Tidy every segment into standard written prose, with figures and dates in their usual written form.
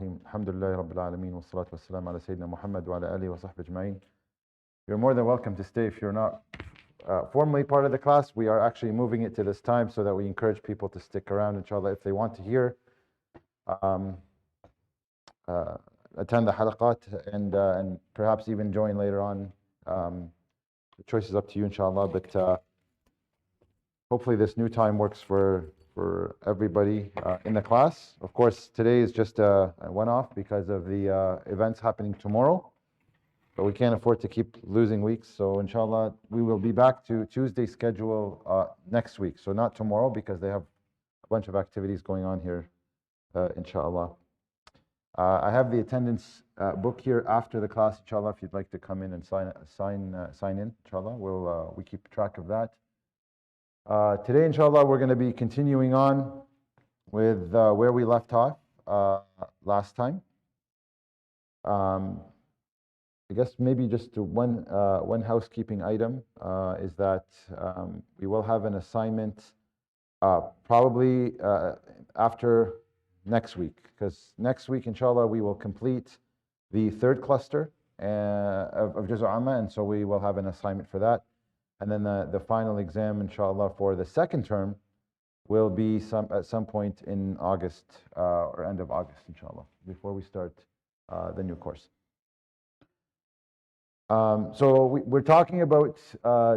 الرحيم الحمد لله رب العالمين والصلاة والسلام على سيدنا محمد وعلى آله وصحبه أجمعين. You're more than welcome to stay if you're not formally part of the class. We are actually moving it to this time so that we encourage people to stick around, inshallah, if they want to hear, attend the halaqat and perhaps even join later on. The choice is up to you, inshallah, but hopefully this new time works for everybody in the class. Of course, today is just a one-off because of the events happening tomorrow, but we can't afford to keep losing weeks. So inshallah, we will be back to Tuesday schedule next week. So not tomorrow because they have a bunch of activities going on here, inshallah. I have the attendance book here after the class, inshallah, if you'd like to come in and sign in, inshallah. We keep track of that. Today, inshallah, we're going to be continuing on with where we left off last time. I guess maybe just one housekeeping item is that we will have an assignment probably after next week, because next week, inshallah, we will complete the third cluster of Juz' Amma, and so we will have an assignment for that. And then the final exam, inshallah, for the second term will be at some point in August or end of August, inshallah, before we start the new course. So we're talking about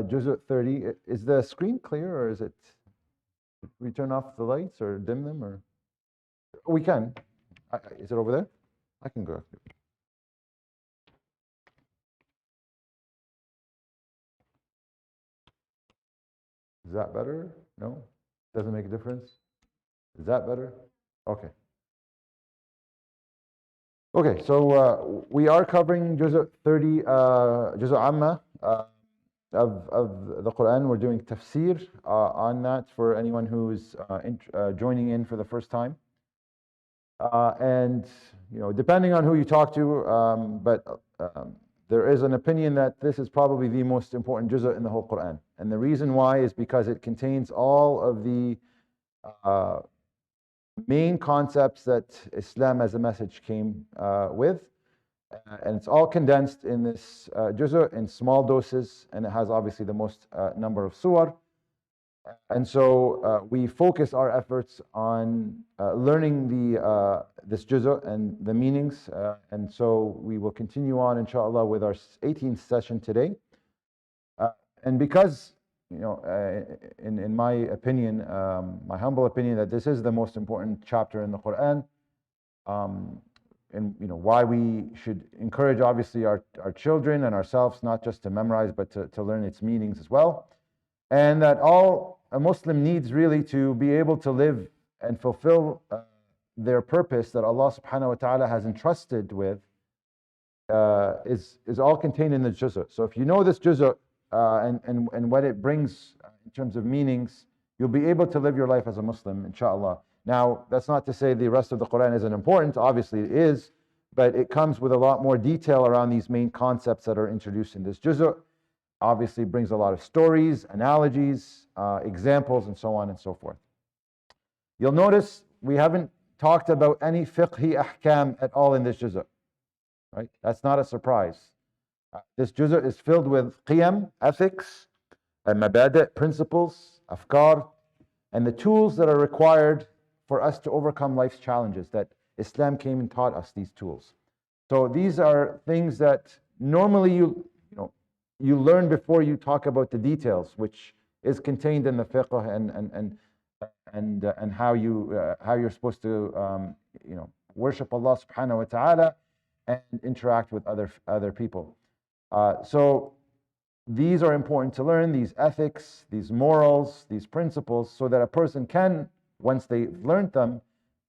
Juz' 30. Is the screen clear, or is it? We turn off the lights or dim them, or we can. Is it over there? I can go. Is that better? No? Doesn't make a difference? Is that better? Okay. Okay, so we are covering Juz' 30, Juz' Amma of the Quran. We're doing Tafseer on that for anyone who's joining in for the first time. And, you know, depending on who you talk to, but there is an opinion that this is probably the most important juz' in the whole Quran. And the reason why is because it contains all of the main concepts that Islam as a message came with. And it's all condensed in this juz' in small doses, and it has obviously the most number of surah. And so we focus our efforts on learning this juz' and the meanings, and so we will continue on, inshallah, with our 18th session today. And because, you know, in my opinion, my humble opinion, that this is the most important chapter in the Quran, and you know why we should encourage, obviously, our children and ourselves not just to memorize but to learn its meanings as well. And that all a Muslim needs really to be able to live and fulfill their purpose that Allah subhanahu wa ta'ala has entrusted with is all contained in the juz'. So if you know this juz' and what it brings in terms of meanings, you'll be able to live your life as a Muslim, inshallah. Now, that's not to say the rest of the Quran isn't important. Obviously it is, but it comes with a lot more detail around these main concepts that are introduced in this juz'. Obviously brings a lot of stories, analogies, examples, and so on and so forth. You'll notice we haven't talked about any fiqhi ahkam at all in this juz', right? That's not a surprise. This juz' is filled with qiyam, ethics, and mabada', principles, afkar, and the tools that are required for us to overcome life's challenges, that Islam came and taught us these tools. So these are things that normally you learn before you talk about the details, which is contained in the fiqh and how you're supposed to worship Allah subhanahu wa ta'ala and interact with other people. So these are important to learn, these ethics, these morals, these principles, so that a person can, once they've learned them,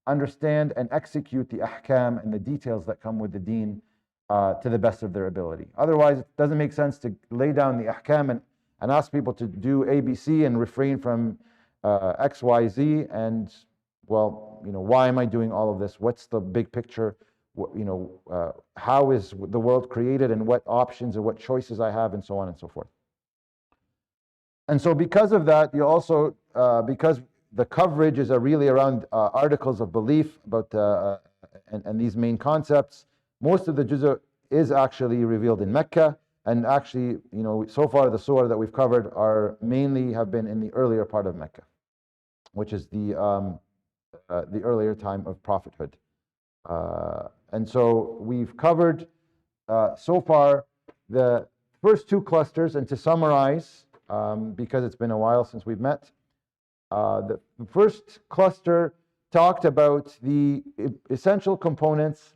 understand and execute the ahkam and the details that come with the deen to the best of their ability. Otherwise, it doesn't make sense to lay down the ahkam and ask people to do ABC and refrain from X, Y, Z. And, well, why am I doing all of this? What's the big picture? How is the world created, and what options and what choices I have, and so on and so forth. And so because of that, you also, because the coverage is really around articles of belief about and these main concepts. Most of the juz' is actually revealed in Mecca, and actually, so far the surah that we've covered are mainly have been in the earlier part of Mecca, which is the earlier time of prophethood. And so we've covered so far the first two clusters, and to summarize, because it's been a while since we've met, the first cluster talked about the essential components,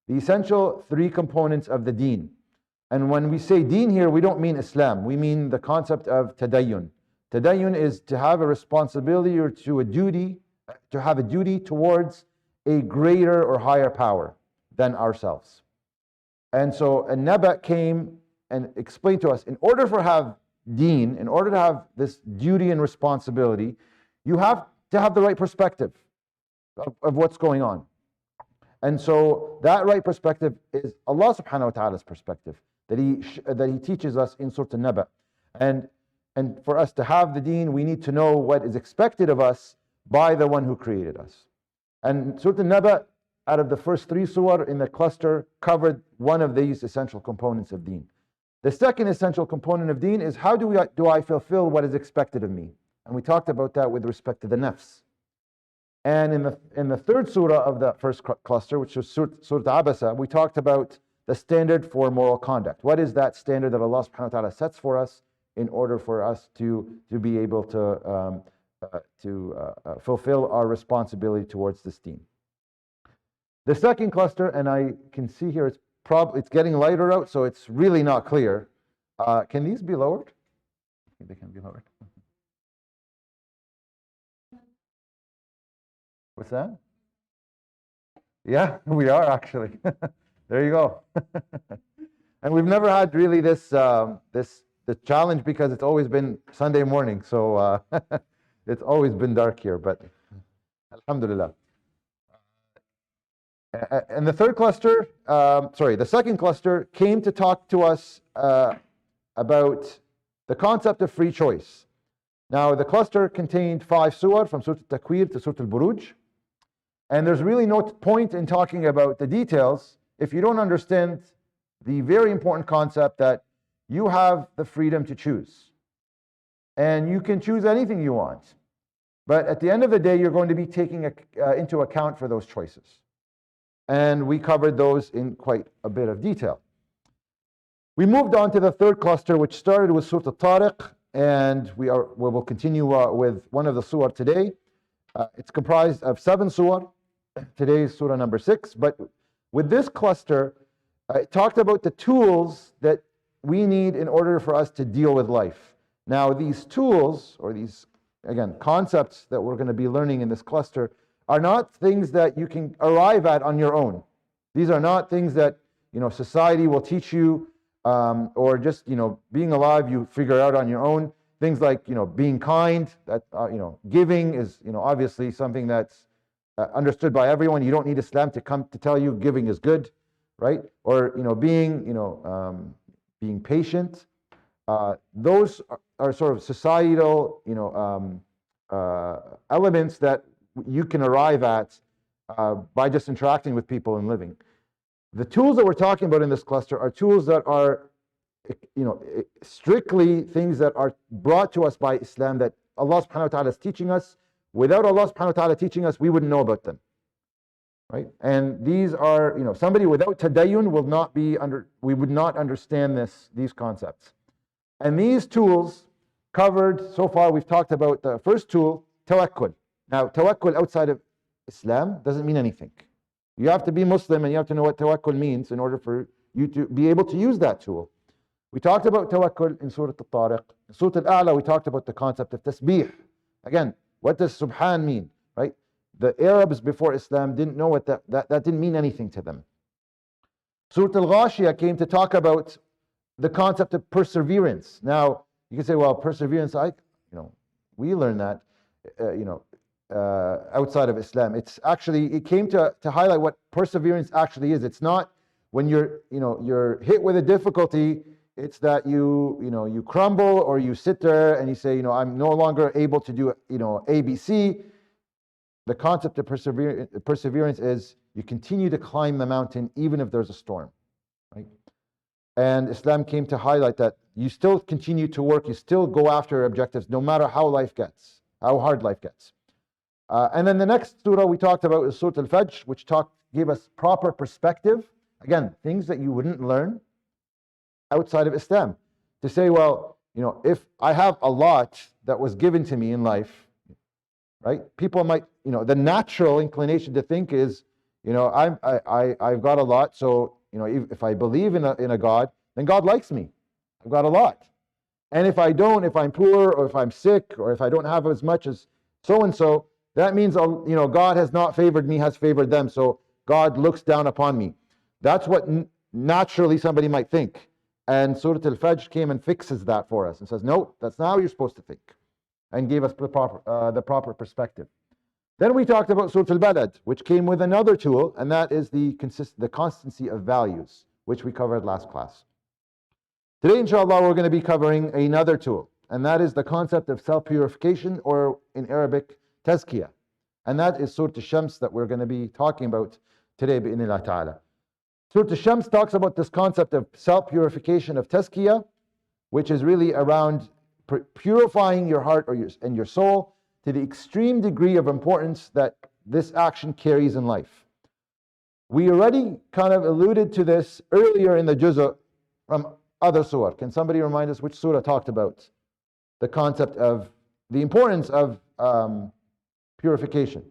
the essential three components of the deen. And when we say deen here, we don't mean Islam, we mean the concept of tadayyun. Tadayyun is to have a responsibility or to have a duty towards a greater or higher power than ourselves. And so a Naba came and explained to us, in order to have deen, in order to have this duty and responsibility, you have to have the right perspective of what's going on. And so that right perspective is Allah subhanahu wa ta'ala's perspective that He teaches us in Surah An-Naba. And for us to have the deen, we need to know what is expected of us by the one who created us. And Surah An-Naba, out of the first three surah in the cluster, covered one of these essential components of deen. The second essential component of deen is, how do I fulfill what is expected of me? And we talked about that with respect to the nafs. And in the third surah of that first cluster, which was Surah Abasa, we talked about the standard for moral conduct. What is that standard that Allah subhanahu wa ta'ala sets for us in order for us to be able to fulfill our responsibility towards this deen? The second cluster, and I can see here it's getting lighter out, so it's really not clear. Can these be lowered? I think they can be lowered. What's that? Yeah, we are actually. There you go. And we've never had really this challenge because it's always been Sunday morning, so it's always been dark here. But alhamdulillah. And the second cluster came to talk to us about the concept of free choice. Now, the cluster contained 5 surah, from Surah Al-Takwir to Surah Al-Buruj. And there's really no point in talking about the details if you don't understand the very important concept that you have the freedom to choose. And you can choose anything you want. But at the end of the day, you're going to be taking into account for those choices. And we covered those in quite a bit of detail. We moved on to the third cluster, which started with Surah Al-Tariq, and we will continue with one of the surah today. It's comprised of 7 surah. Today is surah number 6. But with this cluster, it talked about the tools that we need in order for us to deal with life. Now, these tools, or these, again, concepts that we're going to be learning in this cluster, are not things that you can arrive at on your own. These are not things that society will teach you, or just being alive you figure out on your own. Things like being kind, that giving is obviously something that's understood by everyone. You don't need Islam to come to tell you giving is good, right? Or being patient. Those are sort of societal elements that you can arrive at by just interacting with people and living. The tools that we're talking about in this cluster are tools that are strictly things that are brought to us by Islam, that Allah subhanahu wa ta'ala is teaching us. Without Allah subhanahu wa ta'ala teaching us, we wouldn't know about them, right? And these are, somebody without tadayyun we would not understand these concepts. And these tools covered, so far we've talked about the first tool, tawakkul. Now, tawakkul outside of Islam doesn't mean anything. You have to be Muslim and you have to know what tawakkul means in order for you to be able to use that tool. We talked about tawakkul in Surah Al-Tariq. In Surah Al-A'la, we talked about the concept of tasbih. Again, what does subhan mean, right? The Arabs before Islam didn't know what that didn't mean anything to them. Surah Al-Ghashiyah came to talk about the concept of perseverance. Now, you can say, well, perseverance, we learn that, outside of Islam. It came to highlight what perseverance actually is. It's not when you're hit with a difficulty, it's that you crumble or you sit there and you say, I'm no longer able to do ABC. The concept of perseverance is You continue to climb the mountain even if there's a storm, right? And Islam came to highlight that you still continue to work, you still go after your objectives no matter how life gets, how hard life gets. And then the next surah we talked about is Surah Al-Fajr, which gave us proper perspective. Again, things that you wouldn't learn outside of Islam. To say, well, if I have a lot that was given to me in life, right? People might, the natural inclination to think is, I've got a lot, so if I believe in a God, then God likes me. I've got a lot. And if I don't, if I'm poor, or if I'm sick, or if I don't have as much as so and so, that means God has not favored me, has favored them. So God looks down upon me. That's what naturally somebody might think. And Surah Al-Fajr came and fixes that for us and says, no, that's not how you're supposed to think, and gave us the proper perspective. Then we talked about Surah Al-Balad, which came with another tool, and that is the constancy of values, which we covered last class. Today, inshallah, we're going to be covering another tool, and that is the concept of self-purification, or in Arabic, tazkiyah. And that is Surah Al-Shams that we're going to be talking about today, bi'idhnillah ta'ala. Surah Al-Shams talks about this concept of self-purification, of tazkiyah, which is really around purifying your heart and your soul to the extreme degree of importance that this action carries in life. We already kind of alluded to this earlier in the juz'ah from other surah. Can somebody remind us which surah talked about the concept of the importance of purification?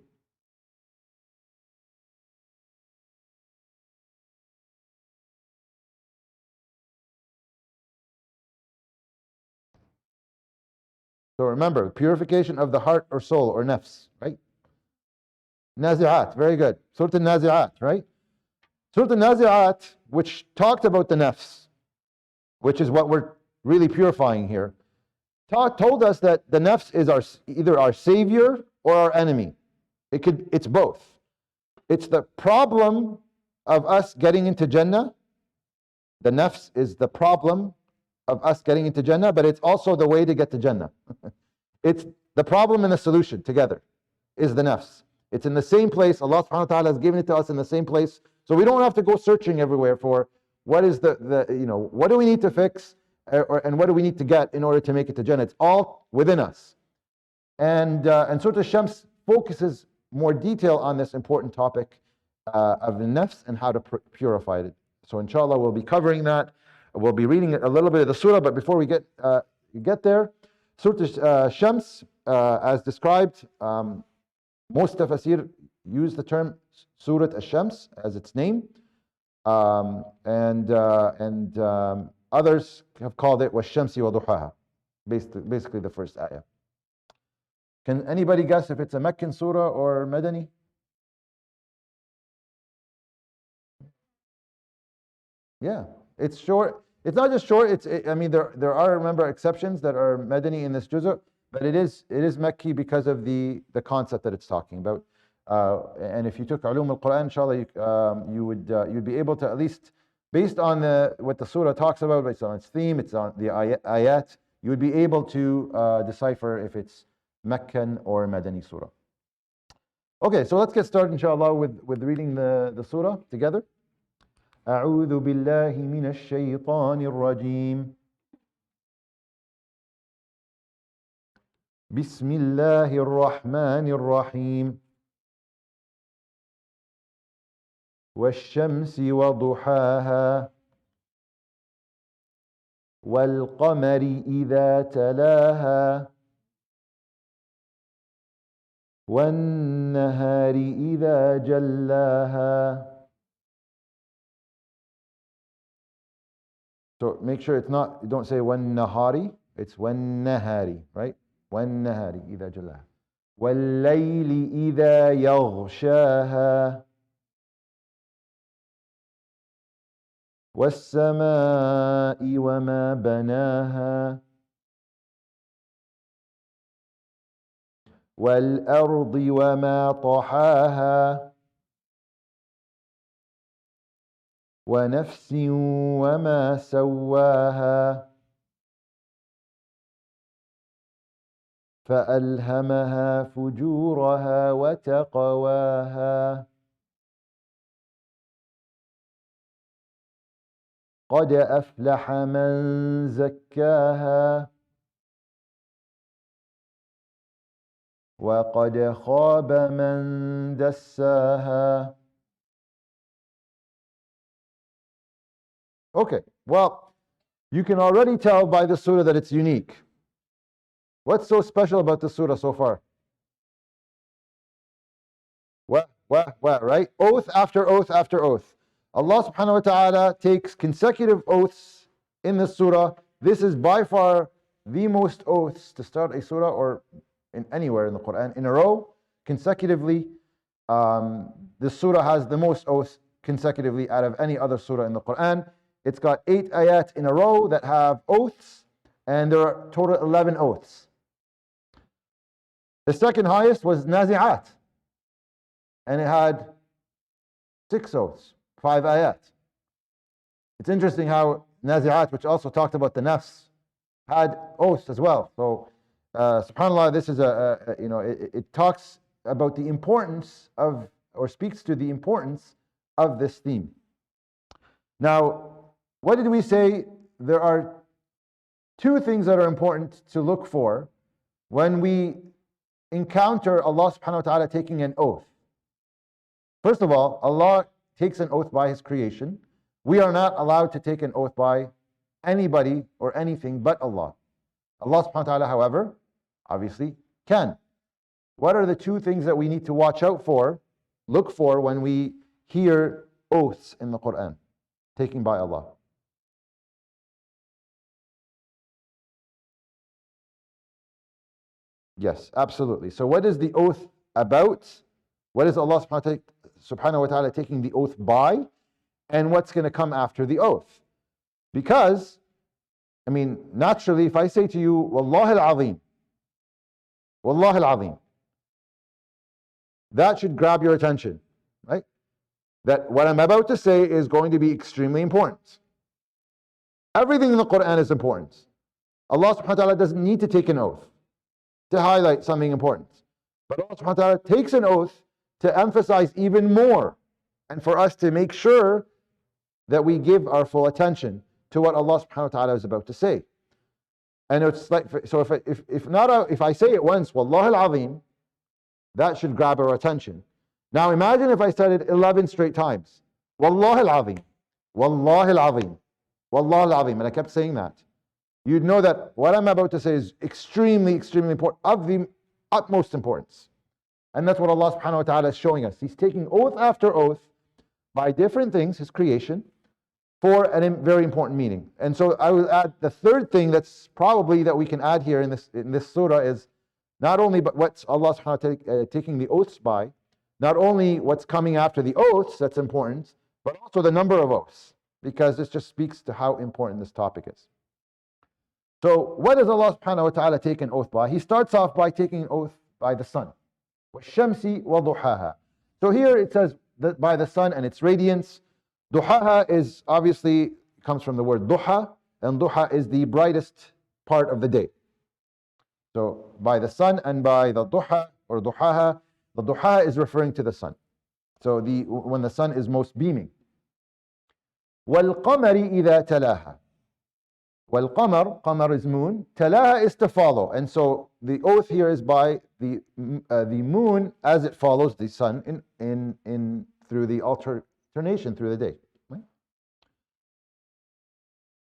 So remember, purification of the heart or soul or nafs, right? Nazi'at, very good. Surah Al-Nazi'at, right? Surah Al-Nazi'at, which talked about the nafs, which is what we're really purifying here, told us that the nafs is either our savior or our enemy. It's both. It's the problem of us getting into Jannah. The nafs is the problem of us getting into Jannah, but it's also the way to get to Jannah. It's the problem and the solution together is the nafs. It's in the same place. Allah subhanahu wa ta'ala has given it to us in the same place. So we don't have to go searching everywhere for what is what do we need to fix and what do we need to get in order to make it to Jannah. It's all within us. And Surah Al-Shams focuses more detail on this important topic of the nafs and how to purify it. So inshallah we'll be covering that. We'll be reading a little bit of the surah, but before we get there, Surah Shams, as described, most Tafseer use the term Surah Al-Shams as its name, and others have called it وَالشَّمْسِ وَضُحَاهَا, basically the first ayah. Can anybody guess if it's a Meccan surah or Madani? Yeah, it's short. It's not just short. I mean, there are, remember, exceptions that are Madani in this juz'ah, but it is Mecki because of the concept that it's talking about. And if you took Ulum al-Quran, inshallah, you'd be able to, at least based on what the surah talks about, based on its theme, it's on the ayat, you would be able to decipher if it's Meccan or Madani surah. Okay, so let's get started, inshallah, with reading the surah together. أعوذ بالله من الشيطان الرجيم بسم الله الرحمن الرحيم والشمس وضحاها والقمر إذا تلاها والنهار إذا جلاها. So make sure it's not, you don't say وَالنَّهَارِ, it's وَالنَّهَارِ, right? وَالنَّهَارِ إِذَا جَلَّاهَا وَاللَّيْلِ إِذَا يَغْشَاهَا وَالسَّمَاءِ وَمَا بَنَاهَا وَالْأَرْضِ وَمَا طَحَاهَا ونفس وما سواها فألهمها فجورها وتقواها قَدْ أَفْلَحَ مَنْ زَكَّاهَا وَقَدْ خَابَ مَنْ دَسَّاهَا. Okay, well, you can already tell by the surah that it's unique. What's so special about the surah so far? What, right? Oath after oath after oath. Allah subhanahu wa ta'ala takes consecutive oaths in the surah. This is by far the most oaths to start a surah or in anywhere in the Quran in a row, consecutively. The surah has the most oaths consecutively out of any other surah in the Quran. It's got 8 ayat in a row that have oaths, and there are total 11 oaths. The second highest was Nazi'at, and it had 6 oaths, 5 ayat. It's interesting how Nazi'at, which also talked about the nafs, had oaths as well. So, subhanAllah, this is it talks about the importance of, or speaks to the importance of this theme. Now, what did we say? There are 2 things that are important to look for when we encounter Allah subhanahu wa ta'ala taking an oath. First of all, Allah takes an oath by His creation. We are not allowed to take an oath by anybody or anything but Allah. Allah subhanahu wa ta'ala, however, obviously can. What are the 2 things that we need to watch out for, look for when we hear oaths in the Quran, taken by Allah? Yes, absolutely. So what is the oath about? What is Allah subhanahu wa ta'ala taking the oath by? And what's going to come after the oath? Because, naturally, if I say to you, Wallahi al-Azim, Wallahi al-Azim, that should grab your attention, right? That what I'm about to say is going to be extremely important. Everything in the Quran is important. Allah subhanahu wa ta'ala doesn't need to take an oath to highlight something important. But Allah subhanahu wa ta'ala takes an oath to emphasize even more, and for us to make sure that we give our full attention to what Allah subhanahu wa ta'ala is about to say. And it's like, so if I say it once, Wallahi al-Azim, that should grab our attention. Now imagine if I said it 11 straight times. Wallahi al-Azim, Wallahi al-Azim, Wallahi al-Azim, and I kept saying that. You'd know that what I'm about to say is extremely, extremely important, of the utmost importance. And that's what Allah subhanahu wa ta'ala is showing us. He's taking oath after oath by different things, His creation, for a very important meaning. And so I will add the third thing that's probably that we can add here in this surah is not only but what's Allah subhanahu wa ta'ala taking the oaths by, not only what's coming after the oaths that's important, but also the number of oaths, because this just speaks to how important this topic is. So what does Allah subhanahu wa ta'ala take an oath by? He starts off by taking an oath by the sun. وَالشَّمْسِ وَضُحَاهَا. So here it says that by the sun and its radiance. Duhaha is obviously comes from the word duha, and duha is the brightest part of the day. So by the sun and by the duha or duhaha, the duha is referring to the sun. So when the sun is most beaming. وَالْقَمَرِ إِذَا تَلَاهَا. Qamar is moon, talaha is to follow, and so the oath here is by the moon as it follows the sun in through the alternation through the day.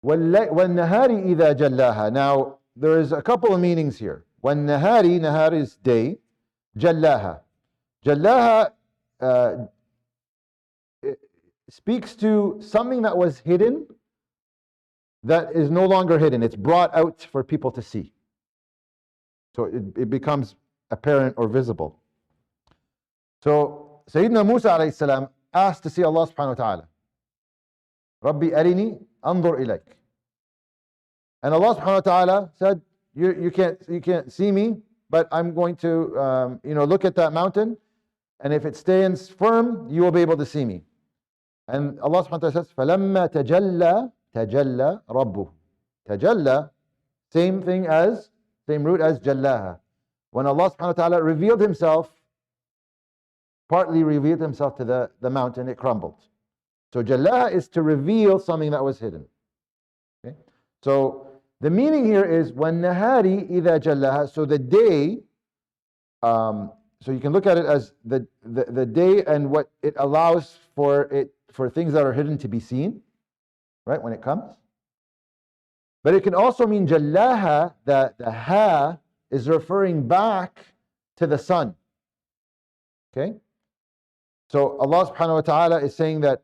وَالنَّهَارِ إِذَا جَلَّاهَا. Now there is a couple of meanings here. وَالنَّهَارِ, nahar is day, جَلَّاهَا. جَلَّاهَا speaks to something that was hidden, that is no longer hidden. It's brought out for people to see. So it becomes apparent or visible. So Sayyidina Musa alayhi salam asked to see Allah subhanahu wa ta'ala. Rabbi arini anzur ilayk. And Allah subhanahu wa ta'ala said, you can't see me, but I'm going to look at that mountain, and if it stands firm, you will be able to see me. And Allah subhanahu wa ta'ala says, فَلَمَّا tajalla rabbuh. Tajalla, same root as jallaha. When Allah subhanahu wa ta'ala revealed Himself, partly revealed Himself to the mountain, it crumbled. So jallaha is to reveal something that was hidden. Okay? So the meaning here is وَالنَّهَارِ إِذَا جَلَّهَا. So the day, so you can look at it as the day and what it allows for things that are hidden to be seen, right, when it comes. But it can also mean jallaha, that the ha is referring back to the sun. Okay? So Allah subhanahu wa ta'ala is saying that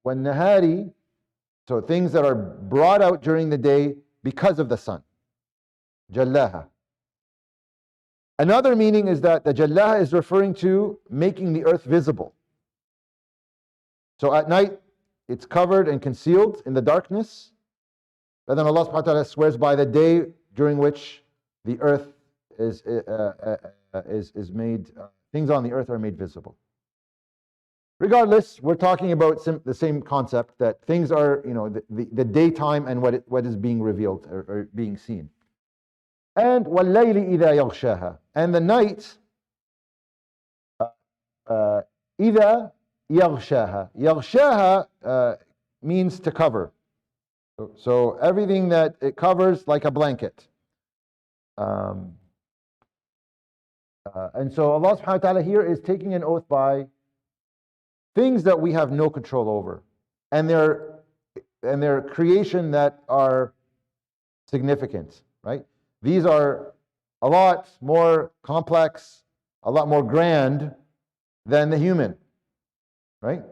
when nahari, so things that are brought out during the day because of the sun. Jallaha. Another meaning is that the jallaha is referring to making the earth visible. So at night, it's covered and concealed in the darkness. But then Allah subhanahu wa ta'ala swears by the day during which the earth is made, things on the earth are made visible. Regardless, we're talking about the same concept, that things are, the daytime and what is being revealed or being seen. And وَاللَّيْلِ إِذَا يَغْشَاهَا. And the night, إِذَا يَغْشَاهَا. يَغْشَاهَا means to cover. So everything that it covers like a blanket. And so Allah subhanahu wa ta'ala here is taking an oath by things that we have no control over, and their creation that are significant, right? These are a lot more complex, a lot more grand than the human, right?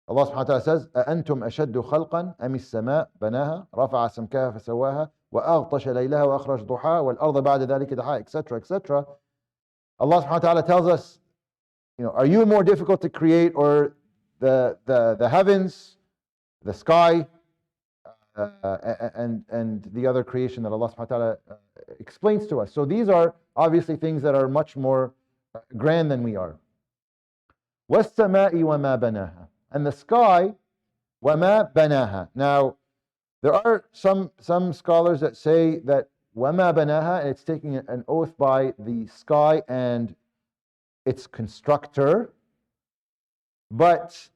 Allah subhanahu wa ta'ala says, أَأَنْتُمْ أَشَدُّ خَلْقًا أَمِ السَّمَاء بَنَاهَا رَفَعَ سَمْكَهَا فَسَوَّاهَا وَأَغْطَشَ لَيْلَهَا وَأَخْرَجَ ضُحَاهَا وَالْأَرْضَ بَعْدَ ذَلِكَ دَحَاهَا, etc., etc. Allah subhanahu wa ta'ala tells us, are you more difficult to create, or the heavens, the sky, and the other creation that Allah subhanahu wa ta'ala explains to us? So these are obviously things that are much more grand than we are. وَالسَّمَاءِ وَمَا بَنَاهَا. And the sky, وَمَا بَنَاهَا. Now, there are some scholars that say that وَمَا بَنَاهَا, and it's taking an oath by the sky and its constructor. But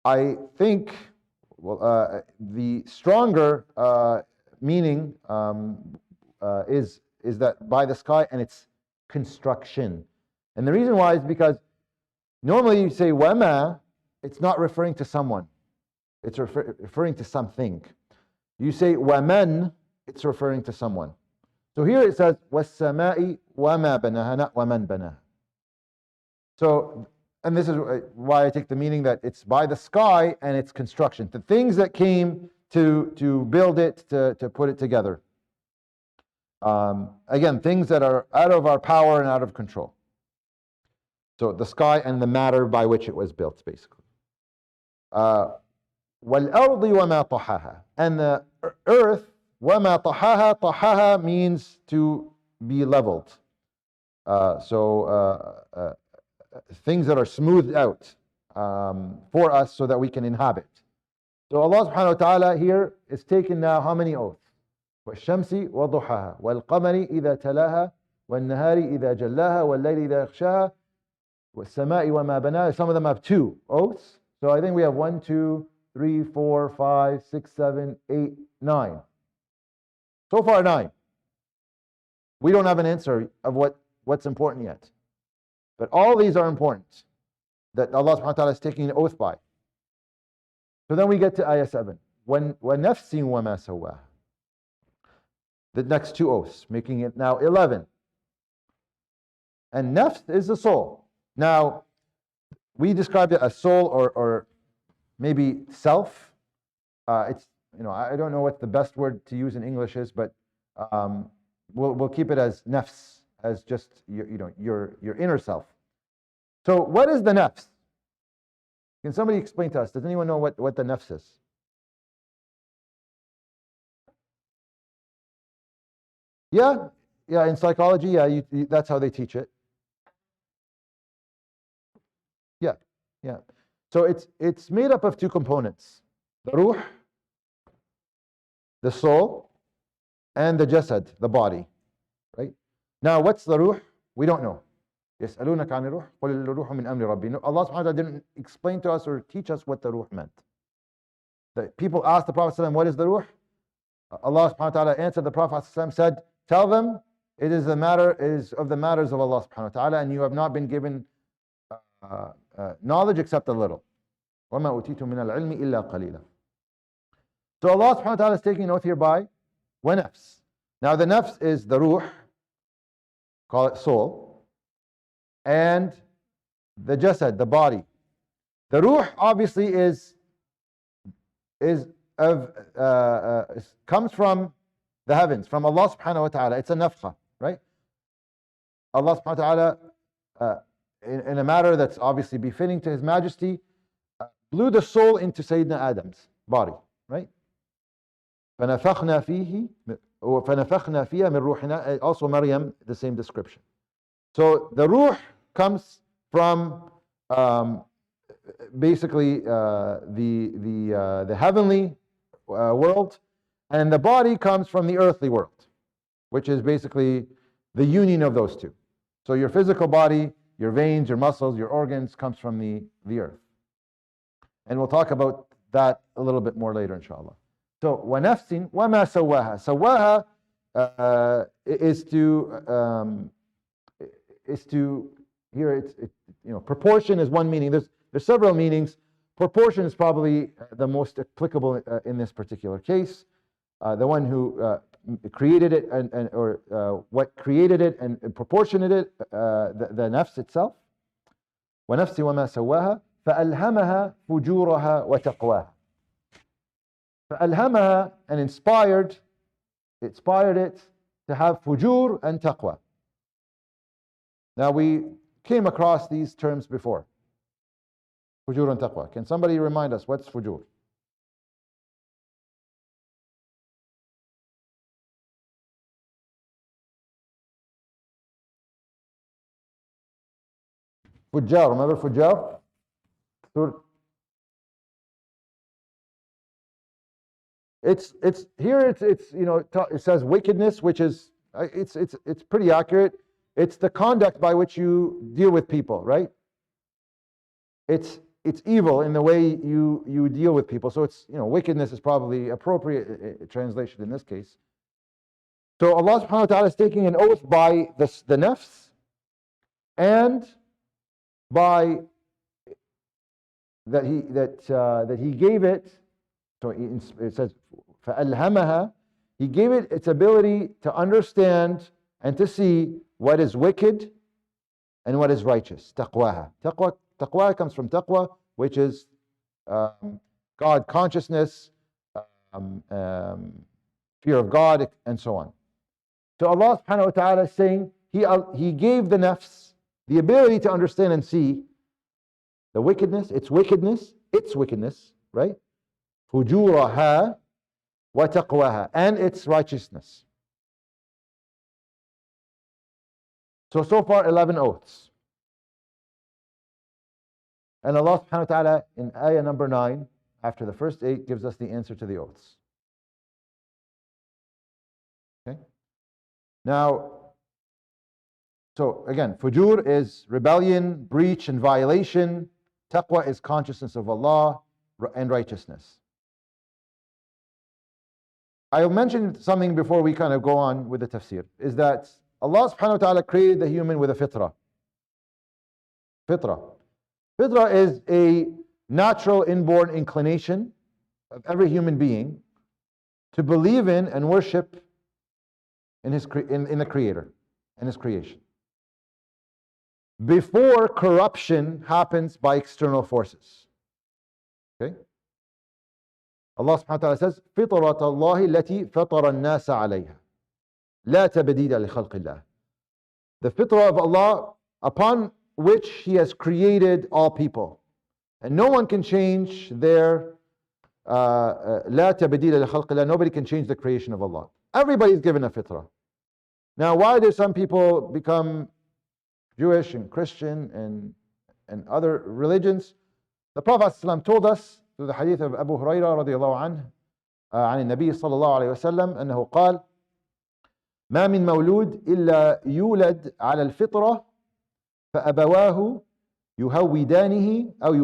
I think the stronger meaning is that by the sky and its construction. And the reason why is because normally you say wama, it's not referring to someone, it's referring to something. You say waman, it's referring to someone. So here it says was-sama'i wama banaha, not waman banaha. So, and this is why I take the meaning that it's by the sky and its construction, the things that came to build it, to put it together. Again, things that are out of our power and out of control. So the sky and the matter by which it was built, basically. وَالْأَرْضِ وَمَا طَحَاهَا. And the earth, وَمَا طَحَاهَا. طَحَاهَا means to be leveled. Things that are smoothed out for us so that we can inhabit. So Allah subhanahu wa ta'ala here is taking now how many oaths? وَالشَّمْسِ وَضُحَاهَا وَالْقَمَرِ إِذَا تَلَاهَا وَالنَّهَارِ إِذَا جَلَّاهَا وَاللَّيْلِ إِذَا يَغْشَاهَا وَالسَّمَاءِ وَمَا بَنَاهَا. Some of them have 2 oaths. So I think we have 1, 2, 3, 4, 5, 6, 7, 8, 9. So far 9. We don't have an answer of what's important yet. But all these are important that Allah subhanahu wa ta'ala is taking an oath by. So then we get to ayah 7. وَنَفْسٍ وَمَا سَوَّاهَا. The next 2 oaths, making it now 11. And nafs is the soul. Now, we described it as soul or maybe self. It's, I don't know what the best word to use in English is, but we'll keep it as nafs, as just your inner self. So what is the nafs? Can somebody explain to us? Does anyone know what the nafs is? Yeah, in psychology, that's how they teach it. Yeah. So it's made up of 2 components: the ruh, the soul, and the jasad, the body. Right? Now, what's the ruh? We don't know. يسألونك عن الروح قل الروح من أمر ربي. Allah subhanahu wa ta'ala didn't explain to us or teach us what the ruh meant. The people asked the Prophet ﷺ, what is the ruh? Allah subhanahu wa ta'ala answered the Prophet ﷺ, said, tell them it is of the matters of Allah subhanahu wa ta'ala, and you have not been given knowledge except a little. وَمَا أُوتِيتُم مِّنَ الْعِلْمِ إِلَّا قَلِيلًا. So Allah subhanahu wa ta'ala is taking an oath here by وَنَفْس. Now the nafs is the ruh, call it soul, and the jasad, the body. The ruh obviously comes from the heavens, from Allah subhanahu wa ta'ala. It's a nafkha, right? Allah subhanahu wa ta'ala, in a matter that's obviously befitting to His Majesty, blew the soul into Sayyidina Adam's body, right? فَنَفَخْنَا فِيهِ فَنَفَخْنَا فِيهَا مِن رُوحِنَا. Also Maryam, the same description. So the ruh comes from basically the heavenly world, and the body comes from the earthly world, which is basically the union of those two. So your physical body, your veins, your muscles, your organs comes from the earth. And we'll talk about that a little bit more later, inshallah. So وَنَفْسٍ وَمَا سَوَّاهَا. Sawwaha is to here proportion is one meaning. There's several meanings. Proportion is probably the most applicable in this particular case. The one who created it or what created it and proportioned it, the nafs itself. وَنَفْسٍ وَمَا سَوَّاهَا فَأَلْهَمَهَا فُجُورَهَا وَتَقْوَاهَا. فَأَلْهَمَهَا, and inspired it to have fujur and taqwa. Now we came across these terms before. Fujur and taqwa. Can somebody remind us what's fujur? Fujjar, remember Fujjar? It's it says wickedness, which is it's pretty accurate. It's the conduct by which you deal with people, right? It's evil in the way you deal with people. So it's wickedness is probably appropriate translation in this case. So Allah subhanahu wa ta'ala is taking an oath by the nafs and by that he gave it. So it says فَأَلْهَمَهَا. He gave it its ability to understand and to see what is wicked and what is righteous. Taqwaha. Taqwa comes from taqwa, which is God consciousness, fear of God, and so on. So Allah subhanahu wa ta'ala is saying He gave the nafs the ability to understand and see the wickedness, its wickedness, right? Fujuraha wa taqwaha, and its righteousness. So far 11 oaths. And Allah subhanahu wa ta'ala in ayah number 9, after the first 8, gives us the answer to the oaths. Okay? Now, so again, fujur is rebellion, breach, and violation. Taqwa is consciousness of Allah and righteousness. I mentioned something before we kind of go on with the tafsir, is that Allah subhanahu wa ta'ala created the human with a fitrah. Fitrah is a natural inborn inclination of every human being to believe in and worship in the Creator and His creation, before corruption happens by external forces. Okay? Allah subhanahu wa ta'ala says, فِطْرَةَ اللَّهِ الَّتِي فَطَرَ النَّاسَ عَلَيْهَا لَا تَبْدِيلَ لِخَلْقِ اللَّهِ. The fitrah of Allah upon which He has created all people. And no one can change their لَا تَبْدِيلَ لِخَلْقِ اللَّهِ. Nobody can change the creation of Allah. Everybody is given a fitrah. Now, why do some people become Jewish and Christian and other religions? The Prophet ﷺ told us through the hadith of Abu Hurairah رضي الله عنه عن النبي صلى الله عليه وسلم أنه قال: ما من مولود إلا يولد على الفطرة فأبواه يهودانه أو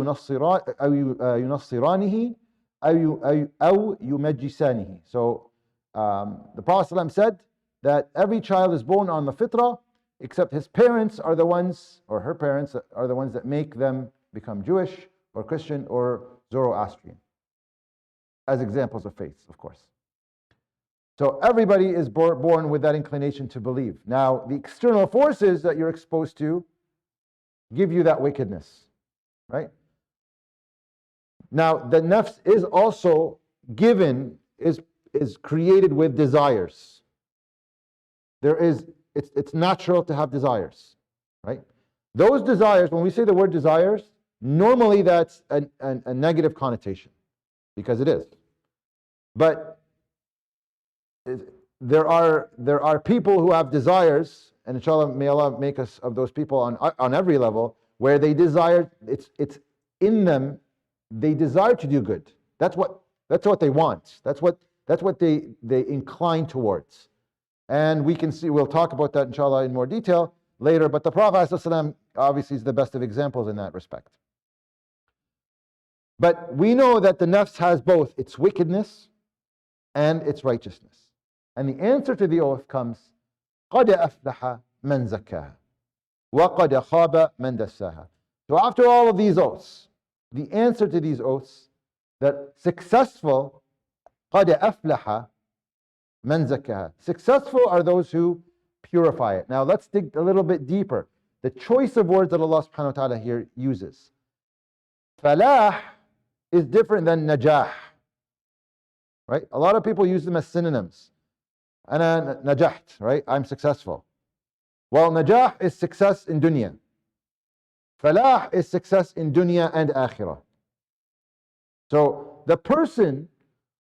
ينصرانه أو يمجسانه. So the Prophet ﷺ said that every child is born on the fitrah, except his parents are the ones, or her parents are the ones that make them become Jewish or Christian or Zoroastrian, as examples of faiths, of course. So everybody is born with that inclination to believe. Now, the external forces that you're exposed to give you that wickedness, right? Now, the nafs is also given, is created with desires. It's natural to have desires, right? Those desires, when we say the word desires, normally that's a negative connotation, because it is. But there are people who have desires, and inshallah, may Allah make us of those people on every level, where they desire, it's in them, they desire to do good. That's what they want. That's what they incline towards. And we can see, we'll talk about that inshallah in more detail later, but the Prophet ﷺ obviously is the best of examples in that respect. But we know that the nafs has both its wickedness and its righteousness. And the answer to the oath comes, قَدْ أَفْلَحَ مَنْ زَكَّاهَا وَقَدْ خَابَ مَنْ دَسَّاهَا. So after all of these oaths, the answer to these oaths, that successful, قَدْ أَفْلَحَ مَنْ زَكَّاهَا. Successful are those who purify it. Now let's dig a little bit deeper. The choice of words that Allah subhanahu wa ta'ala here uses. Falah is different than najah. Right? A lot of people use them as synonyms. Ana najaht, right? I'm successful. Well, najah is success in dunya. Falah is success in dunya and akhirah. So the person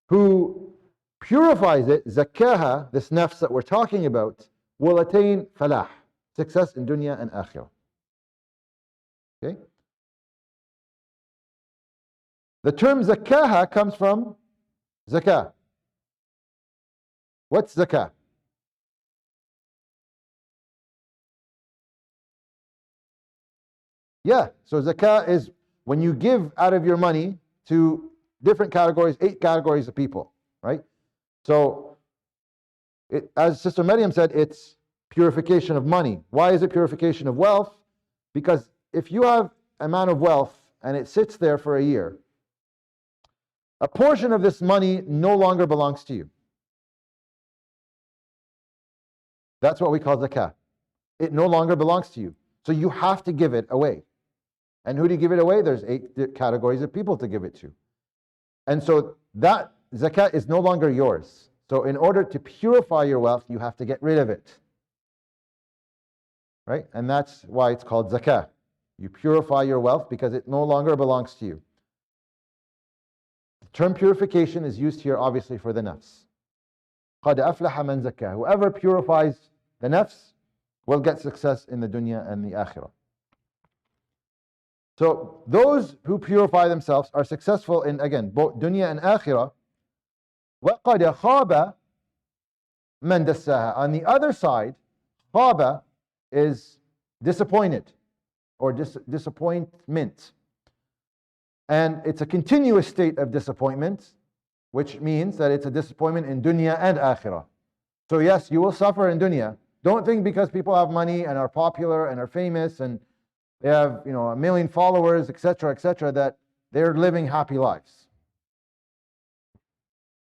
who purifies it, zakkaha, this nafs that we're talking about, will attain falah, success in dunya and akhirah. Okay? The term zakkaha comes from zakah. What's zakah? Yeah, so zakah is when you give out of your money to different categories, 8 categories of people, right? So, as Sister Maryam said, it's purification of money. Why is it purification of wealth? Because if you have an amount of wealth and it sits there for a year, a portion of this money no longer belongs to you. That's what we call zakah. It no longer belongs to you. So you have to give it away. And who do you give it away? There's 8 categories of people to give it to. And so that zakah is no longer yours. So in order to purify your wealth, you have to get rid of it. Right? And that's why it's called zakah. You purify your wealth because it no longer belongs to you. The term purification is used here obviously for the nafs. قَدْ أَفْلَحَ مَنْ زَكَّاهَا. Whoever purifies the nafs will get success in the dunya and the akhirah. So those who purify themselves are successful in, again, both dunya and akhirah. وَقَدْ خَابَ مَنْ دَسَّاهَا. On the other side, khaba is disappointed or disappointment. And it's a continuous state of disappointment, which means that it's a disappointment in dunya and akhirah. So yes, you will suffer in dunya. Don't think because people have money and are popular and are famous and they have, 1 million followers, etc., that they're living happy lives.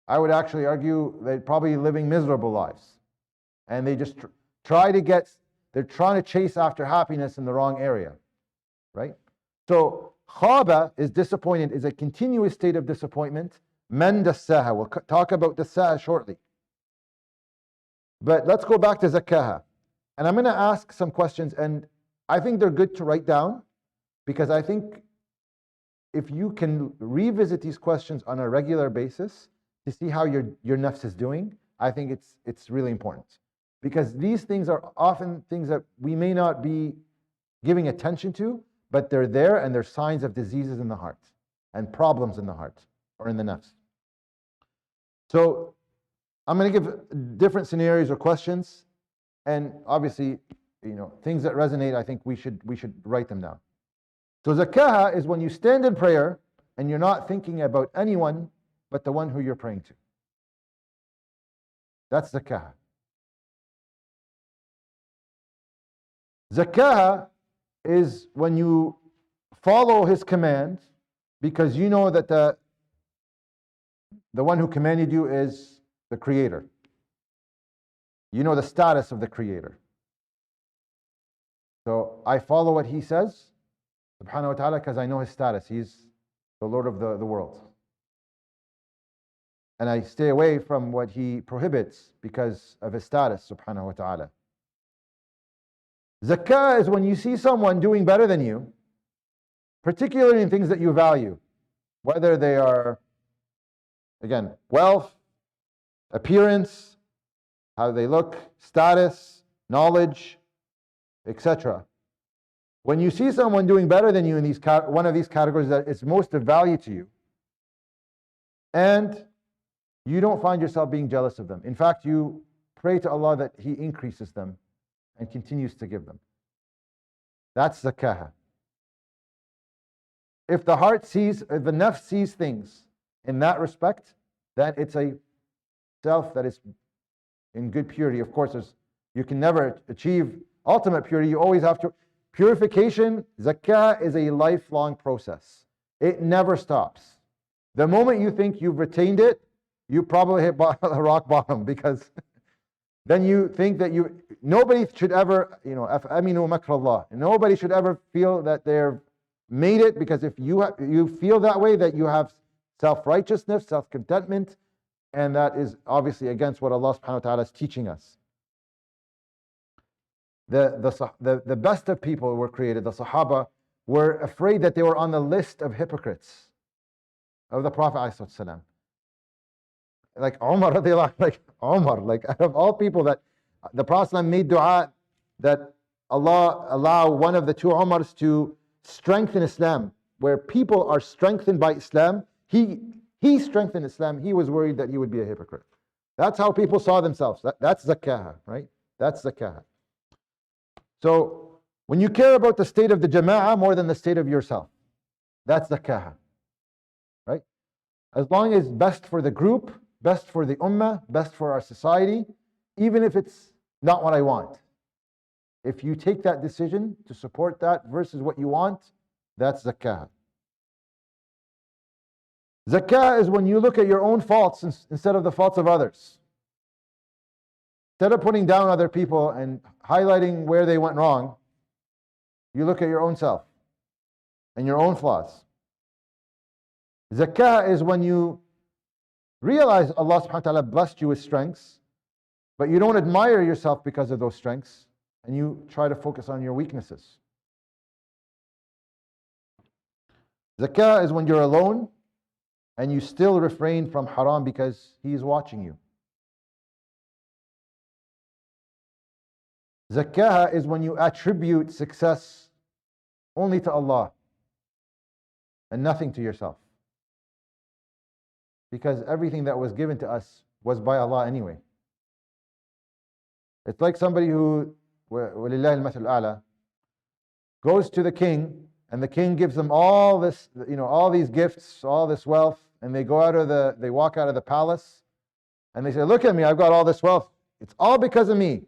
I would actually argue they're probably living miserable lives. And they just they're trying to chase after happiness in the wrong area. Right? So, khaba is disappointed, is a continuous state of disappointment. Man dassaha. We'll talk about dassaha shortly. But let's go back to zakkaha. And I'm going to ask some questions, and I think they're good to write down, because I think if you can revisit these questions on a regular basis to see how your nafs is doing, I think it's really important. Because these things are often things that we may not be giving attention to, but they're there and they're signs of diseases in the heart and problems in the heart or in the nafs. So I'm going to give different scenarios or questions, and obviously things that resonate, I think we should write them down. So zakah is when you stand in prayer and you're not thinking about anyone but the one who you're praying to. That's zakah. Zakah is when you follow his command because you know that the one who commanded you is the creator. You know the status of the creator. So I follow what he says, subhanahu wa ta'ala, because I know his status. He's the Lord of the world. And I stay away from what he prohibits because of his status, subhanahu wa ta'ala. Zakah is when you see someone doing better than you, particularly in things that you value, whether they are, again, wealth, appearance, how they look, status, knowledge, etc. When you see someone doing better than you in one of these categories that is most of value to you, and you don't find yourself being jealous of them. In fact, you pray to Allah that He increases them and continues to give them. That's zakah. If the heart sees, if the nafs sees things in that respect, then it's a self that is in good purity. Of course, you can never achieve ultimate purity. You always have to. Purification, zakah, is a lifelong process. It never stops. The moment you think you've retained it, you probably hit rock bottom, because then you think that nobody should ever, aminu makrallah. Nobody should ever feel that they're made it, because if you feel that way, that you have self-righteousness, self-contentment, and that is obviously against what Allah subhanahu wa ta'ala is teaching us. The best of people were created, the Sahaba, were afraid that they were on the list of hypocrites of the Prophet ﷺ. Like Umar, like out of all people, that the Prophet ﷺ made dua that Allah allow one of the two Umars to strengthen Islam. Where people are strengthened by Islam, he strengthened Islam. He was worried that he would be a hypocrite. That's how people saw themselves. That's zakah, right? That's zakah. So when you care about the state of the jama'ah more than the state of yourself, that's zakah, right? As long as best for the group, best for the ummah, best for our society, even if it's not what I want. If you take that decision to support that versus what you want, that's zakah. Zakah is when you look at your own faults instead of the faults of others. Instead of putting down other people and highlighting where they went wrong, you look at your own self and your own flaws. Zakah is when you realize Allah subhanahu wa ta'ala blessed you with strengths, but you don't admire yourself because of those strengths, and you try to focus on your weaknesses. Zakah is when you're alone and you still refrain from haram because He is watching you. Zakah is when you attribute success only to Allah and nothing to yourself, because everything that was given to us was by Allah anyway. It's like somebody who, وَلِلَّهِ الْمَثَلُ الْأَعْلَى, goes to the king, and the king gives them all this, all these gifts, all this wealth, and they walk out of the palace, and they say, "Look at me, I've got all this wealth. It's all because of me."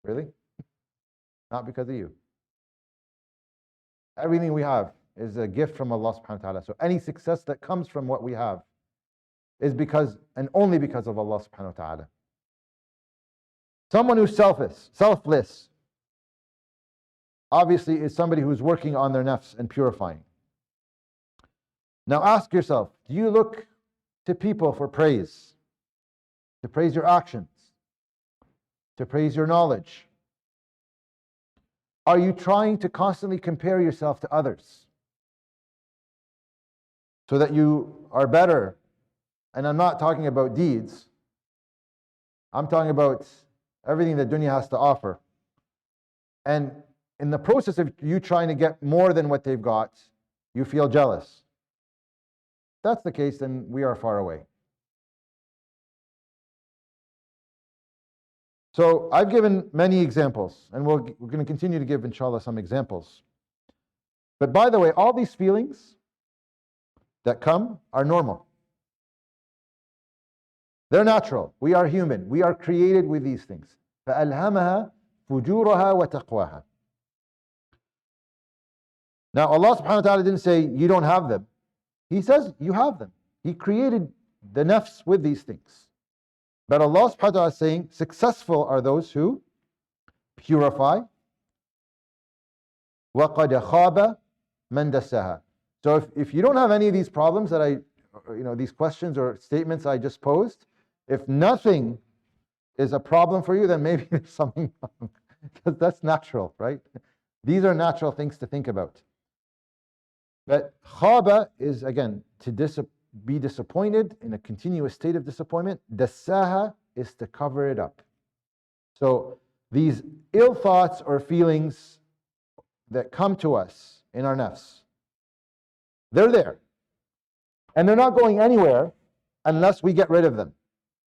Really? Not because of you. Everything we have is a gift from Allah subhanahu wa ta'ala. So any success that comes from what we have is because and only because of Allah subhanahu wa ta'ala. Someone who's selfless, obviously is somebody who's working on their nafs and purifying. Now ask yourself, do you look to people for praise? To praise your actions? To praise your knowledge? Are you trying to constantly compare yourself to others so that you are better? And I'm not talking about deeds. I'm talking about everything that dunya has to offer. And in the process of you trying to get more than what they've got, you feel jealous. If that's the case, then we are far away. So I've given many examples, and we're going to continue to give, inshallah, some examples. But by the way, all these feelings that come are normal. They're natural. We are human. We are created with these things. فَأَلْهَمَهَا فُجُورَهَا وَتَقْوَاهَا. Now Allah subhanahu wa ta'ala didn't say you don't have them. He says you have them. He created the nafs with these things. But Allah subhanahu wa ta'ala is saying successful are those who purify. وَقَدْ خَابَ مَنْ دَسَّاهَا. So if you don't have any of these problems that these questions or statements I just posed, if nothing is a problem for you, then maybe there's something wrong. Because that's natural, right? These are natural things to think about. But khaba is, again, to be disappointed, in a continuous state of disappointment. Dassaha is to cover it up. So these ill thoughts or feelings that come to us in our nafs, they're there. And they're not going anywhere unless we get rid of them.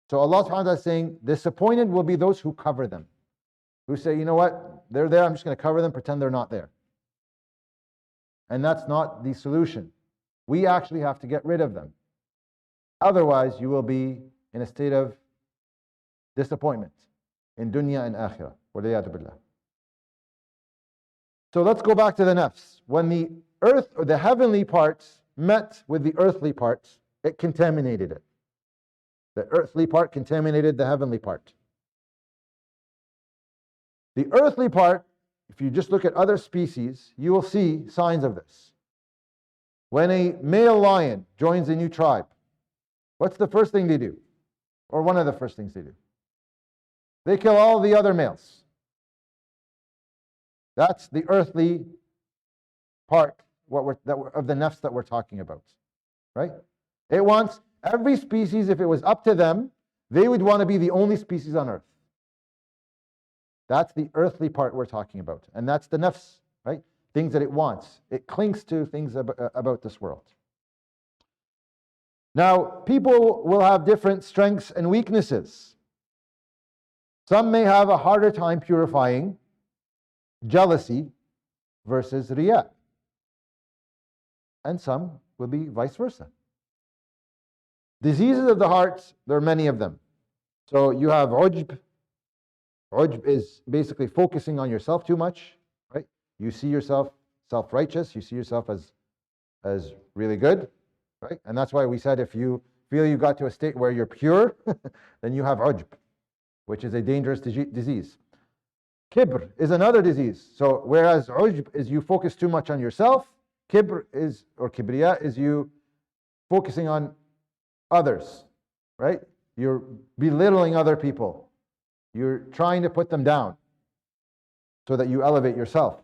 So Allah subhanahu wa ta'ala is saying, disappointed will be those who cover them. Who say, you know what, they're there, I'm just going to cover them, pretend they're not there. And that's not the solution. We actually have to get rid of them. Otherwise, you will be in a state of disappointment in dunya and akhirah. Waliyadu billah. So let's go back to the nafs. When the earth or the heavenly parts met with the earthly parts, it contaminated it. The earthly part contaminated the heavenly part. The earthly part, if you just look at other species, you will see signs of this. When a male lion joins a new tribe, what's the first thing they do? Or one of the first things they do? They kill all the other males. That's the earthly part of the nafs that we're talking about, right? It wants every species, if it was up to them, they would want to be the only species on earth. That's the earthly part we're talking about. And that's the nafs, right? Things that it wants. It clings to things about this world. Now, people will have different strengths and weaknesses. Some may have a harder time purifying jealousy versus riya. And some will be vice versa. Diseases of the heart, there are many of them. So you have ujb. Ujb is basically focusing on yourself too much, right? You see yourself self-righteous, you see yourself as really good, right? And that's why we said if you feel you got to a state where you're pure, then you have ujb, which is a dangerous disease. Kibr is another disease. So whereas ujb is you focus too much on yourself, kibr is, or kibriya is you focusing on others, right? You're belittling other people. You're trying to put them down so that you elevate yourself.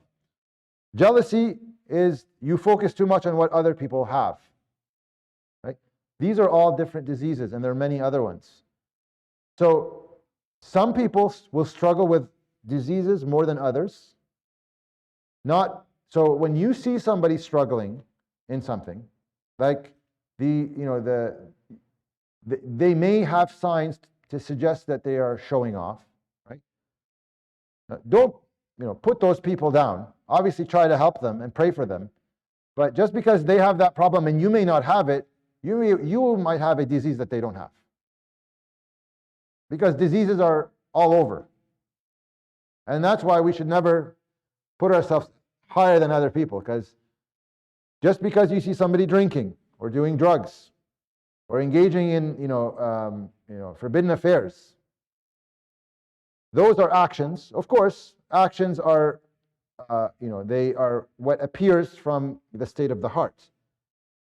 Jealousy is you focus too much on what other people have, right? These are all different diseases, and there are many other ones. So some people will struggle with diseases more than others. So when you see somebody struggling in something, like they may have signs to suggest that they are showing off, right? Don't put those people down. Obviously try to help them and pray for them. But just because they have that problem and you may not have it, you might have a disease that they don't have. Because diseases are all over. And that's why we should never put ourselves higher than other people, because just because you see somebody drinking or doing drugs or engaging in forbidden affairs, those are actions. Of course, actions are they are what appears from the state of the heart.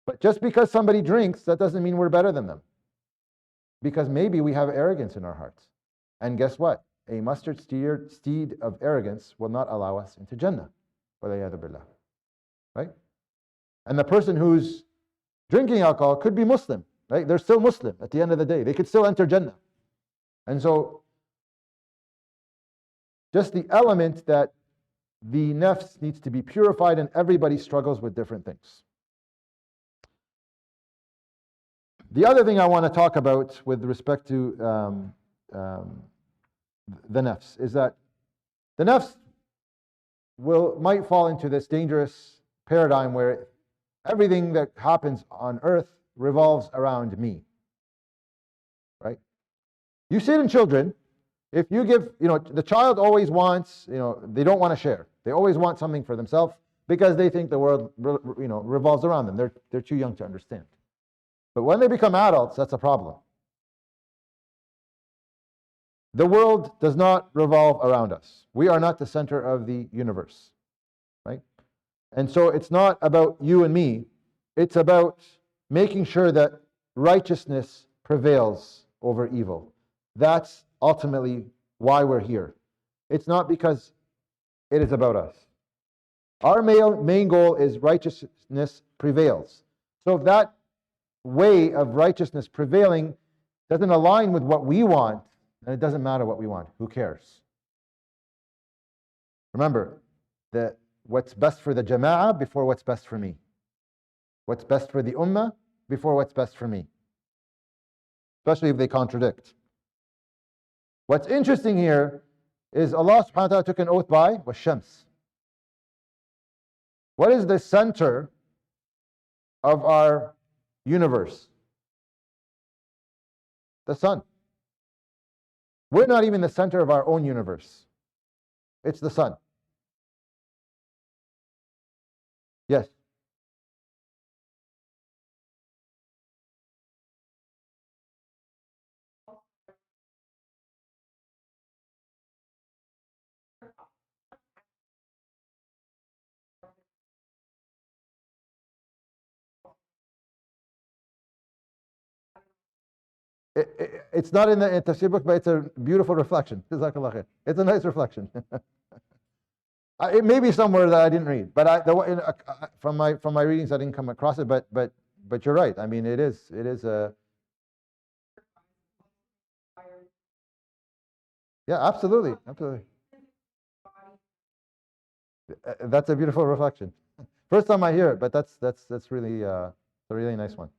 But just because somebody drinks, that doesn't mean we're better than them. Because maybe we have arrogance in our hearts. And guess what? A mustard seed of arrogance will not allow us into Jannah. Right? And the person who's drinking alcohol could be Muslim. Right? They're still Muslim at the end of the day. They could still enter Jannah. And so, just the element that the nafs needs to be purified, and everybody struggles with different things. The other thing I want to talk about with respect to the nafs, is that the nafs might fall into this dangerous paradigm where everything that happens on earth revolves around me. Right? You see it in children. If you give, the child always wants, they don't want to share. They always want something for themselves because they think the world, revolves around them. They're too young to understand. But when they become adults, that's a problem. The world does not revolve around us. We are not the center of the universe, right? And so it's not about you and me. It's about making sure that righteousness prevails over evil. That's ultimately why we're here. It's not because it is about us. Our main goal is righteousness prevails. So if that way of righteousness prevailing doesn't align with what we want, then it doesn't matter what we want. Who cares? Remember that what's best for the jama'ah before what's best for me. What's best for the ummah before what's best for me. Especially if they contradict. What's interesting here is Allah subhanahu wa ta'ala took an oath by Shams. What is the center of our universe? The sun. We're not even the center of our own universe. It's the sun. Yes. It's not in the Tafseer book, but it's a beautiful reflection. Jazakallah khair. It's a nice reflection. It may be somewhere that I didn't read, but from my readings I didn't come across it. But you're right. I mean, it is a. Yeah, absolutely. That's a beautiful reflection. First time I hear it, but that's really a really nice one.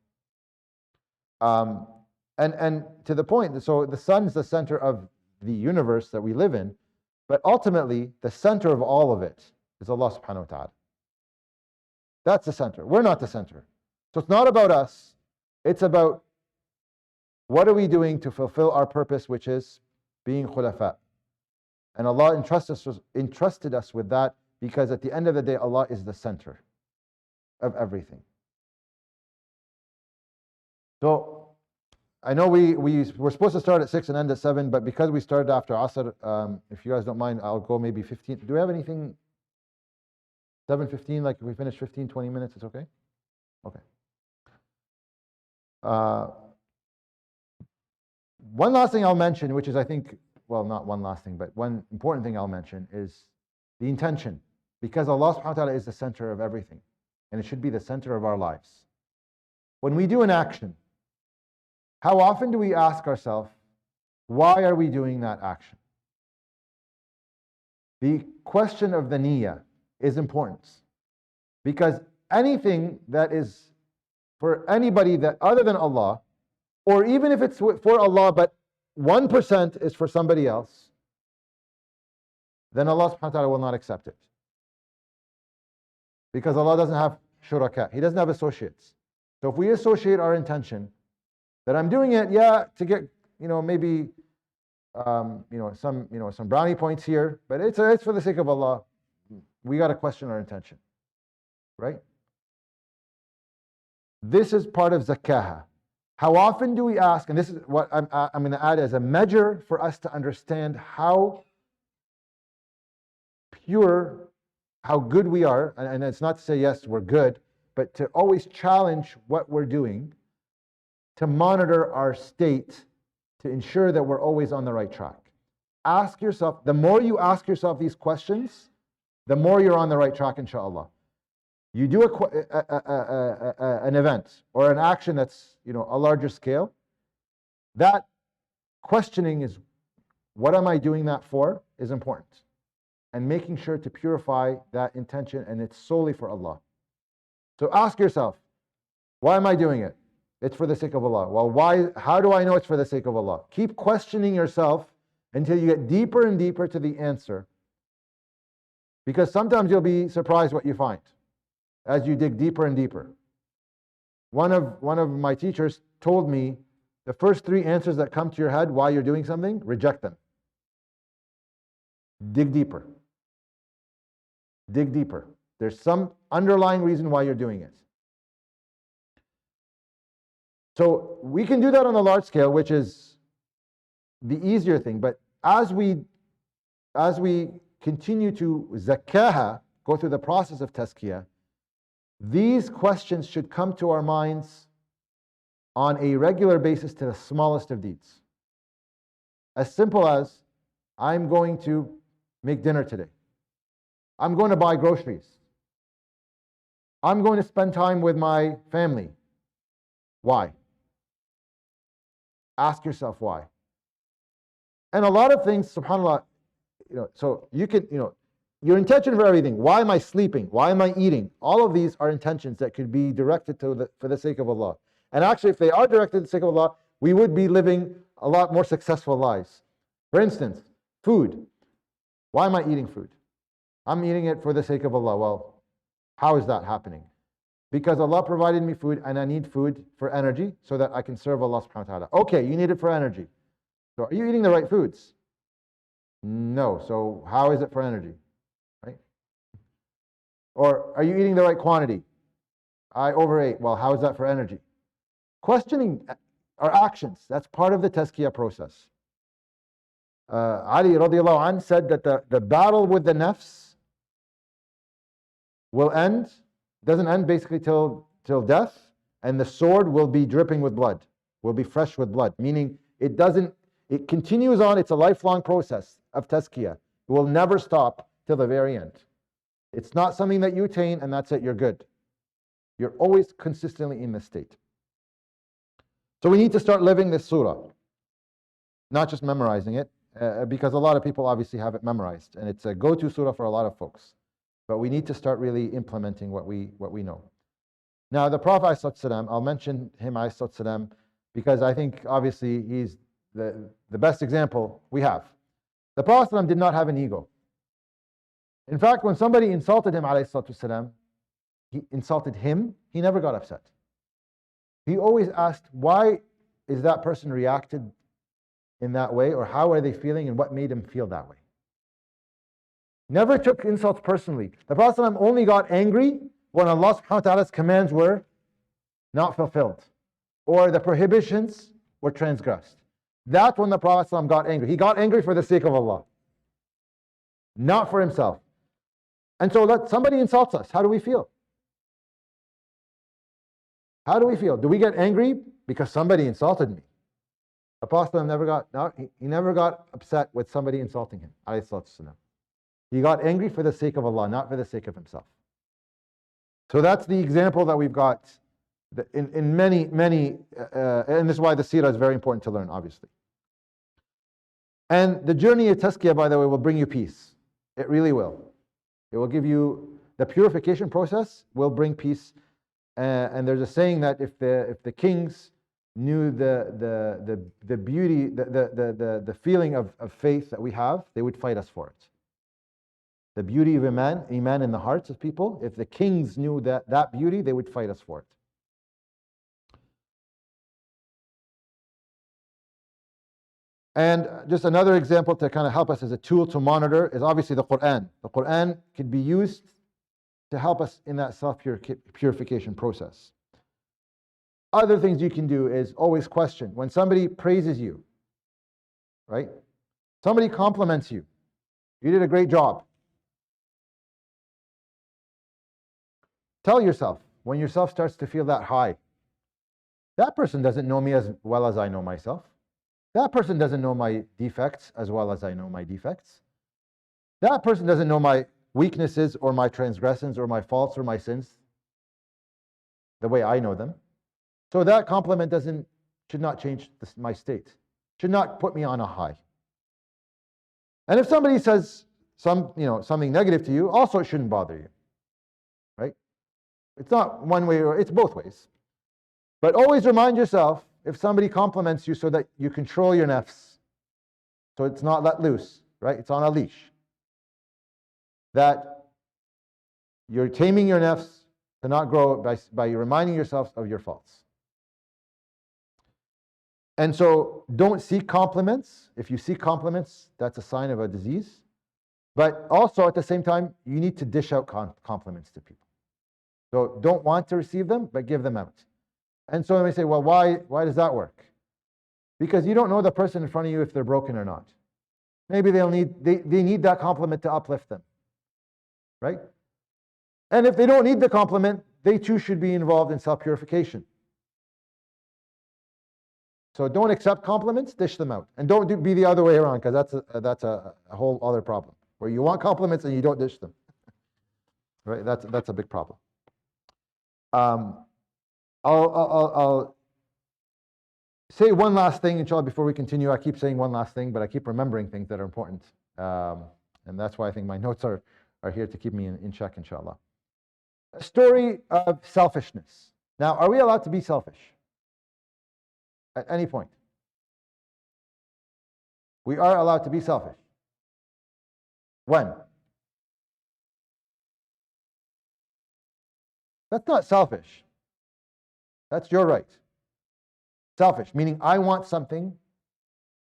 And to the point, so the sun is the center of the universe that we live in, but ultimately the center of all of it is Allah subhanahu wa ta'ala. That's the center. We're not the center. So it's not about us. It's about what are we doing to fulfill our purpose, which is being khulafa. And Allah entrusted us with that because at the end of the day, Allah is the center of everything. So I know we were supposed to start at 6 and end at 7, but because we started after Asr, if you guys don't mind, I'll go maybe 15. Do we have anything 7:15, like if we finish 15, 20 minutes, it's okay? Okay. One last thing I'll mention, which is I think, well, not one last thing, but one important thing I'll mention is the intention. Because Allah subhanahu wa ta'ala is the center of everything, and it should be the center of our lives. When we do an action, how often do we ask ourselves, why are we doing that action? The question of the niyyah is important because anything that is for anybody that other than Allah, or even if it's for Allah but 1% is for somebody else, then Allah subhanahu wa ta'ala will not accept it. Because Allah doesn't have shuraka, He doesn't have associates. So if we associate our intention that I'm doing it, to get, maybe, some brownie points here, but it's for the sake of Allah, we got to question our intention, right? This is part of zakah. How often do we ask, and this is what I'm going to add as a measure for us to understand how pure, how good we are, and it's not to say, yes, we're good, but to always challenge what we're doing, to monitor our state, to ensure that we're always on the right track. Ask yourself, the more you ask yourself these questions, the more you're on the right track, inshallah. You do an event or an action that's a larger scale, that questioning is, what am I doing that for, is important. And making sure to purify that intention, and it's solely for Allah. So ask yourself, why am I doing it? It's for the sake of Allah. Well, why? How do I know it's for the sake of Allah? Keep questioning yourself until you get deeper and deeper to the answer. Because sometimes you'll be surprised what you find as you dig deeper and deeper. One of my teachers told me the first 3 answers that come to your head while you're doing something, reject them. Dig deeper. Dig deeper. There's some underlying reason why you're doing it. So we can do that on a large scale, which is the easier thing. But as we continue to zakkaha, go through the process of tazkiyah, these questions should come to our minds on a regular basis to the smallest of deeds. As simple as, I'm going to make dinner today. I'm going to buy groceries. I'm going to spend time with my family. Why? Ask yourself why. And a lot of things, subhanAllah, so you can, your intention for everything. Why am I sleeping? Why am I eating? All of these are intentions that could be directed for the sake of Allah. And actually, if they are directed for the sake of Allah, we would be living a lot more successful lives. For instance, food. Why am I eating food? I'm eating it for the sake of Allah. Well, how is that happening? Because Allah provided me food and I need food for energy so that I can serve Allah subhanahu wa ta'ala. Okay, you need it for energy. So are you eating the right foods? No. So how is it for energy? Right? Or are you eating the right quantity? I overate. Well, how is that for energy? Questioning our actions. That's part of the tazkiyah process. Ali radiallahu anh said that the battle with the nafs will end, doesn't end basically till death, and the sword will be dripping with blood, will be fresh with blood, meaning it continues on. It's a lifelong process of tazkiyah. It will never stop till the very end. It's not something that you attain and that's it, you're good. You're always consistently in this state. So we need to start living this surah, not just memorizing it, because a lot of people obviously have it memorized, and it's a go-to surah for a lot of folks. But we need to start really implementing what we know. Now, the Prophet ﷺ, I'll mention him ﷺ, because I think obviously he's the best example we have. The Prophet ﷺ did not have an ego. In fact, when somebody insulted him ﷺ, he insulted him, he never got upset. He always asked, why is that person reacted in that way, or how are they feeling and what made him feel that way? Never took insults personally. The Prophet ﷺ only got angry when Allah subhanahu wa ta'ala's commands were not fulfilled, or the prohibitions were transgressed. That's when the Prophet ﷺ got angry. He got angry for the sake of Allah, not for himself. And so somebody insults us. How do we feel? How do we feel? Do we get angry because somebody insulted me? The Prophet he never got upset with somebody insulting him. He got angry for the sake of Allah, not for the sake of himself. So that's the example that we've got in many, and this is why the seerah is very important to learn, obviously. And the journey of tazkiyah, by the way, will bring you peace. It really will. It will give you, the purification process will bring peace. And there's a saying that if the kings knew the beauty, the feeling of faith that we have, they would fight us for it. The beauty of iman in the hearts of people, if the kings knew that beauty, they would fight us for it. And just another example to kind of help us as a tool to monitor is obviously the Quran. The Quran could be used to help us in that self-purification process. Other things you can do is always question. When somebody praises you, right? Somebody compliments you. You did a great job. Tell yourself, when yourself starts to feel that high, that person doesn't know me as well as I know myself. That person doesn't know my defects as well as I know my defects. That person doesn't know my weaknesses or my transgressions or my faults or my sins the way I know them. So that compliment should not change my state, should not put me on a high. And if somebody says something negative to you, also it shouldn't bother you, right? It's not one way, or it's both ways. But always remind yourself, if somebody compliments you, so that you control your nafs, So it's not let loose, right? It's on a leash. That you're taming your nafs to not grow by reminding yourselves of your faults. And so don't seek compliments. If you seek compliments, that's a sign of a disease. But also at the same time, you need to dish out compliments to people. So don't want to receive them, but give them out. And so they say, well, why does that work? Because you don't know the person in front of you if they're broken or not. Maybe they need that compliment to uplift them, right? And if they don't need the compliment, they too should be involved in self-purification. So don't accept compliments, dish them out. And don't be the other way around, because that's a whole other problem, where you want compliments and you don't dish them. Right? That's a big problem. I'll say one last thing, inshallah, before we continue. I keep saying one last thing, but I keep remembering things that are important. And that's why I think my notes are here to keep me in check, inshallah. A story of selfishness. Now, are we allowed to be selfish? At any point. We are allowed to be selfish. When? That's not selfish. That's your right. Selfish, meaning I want something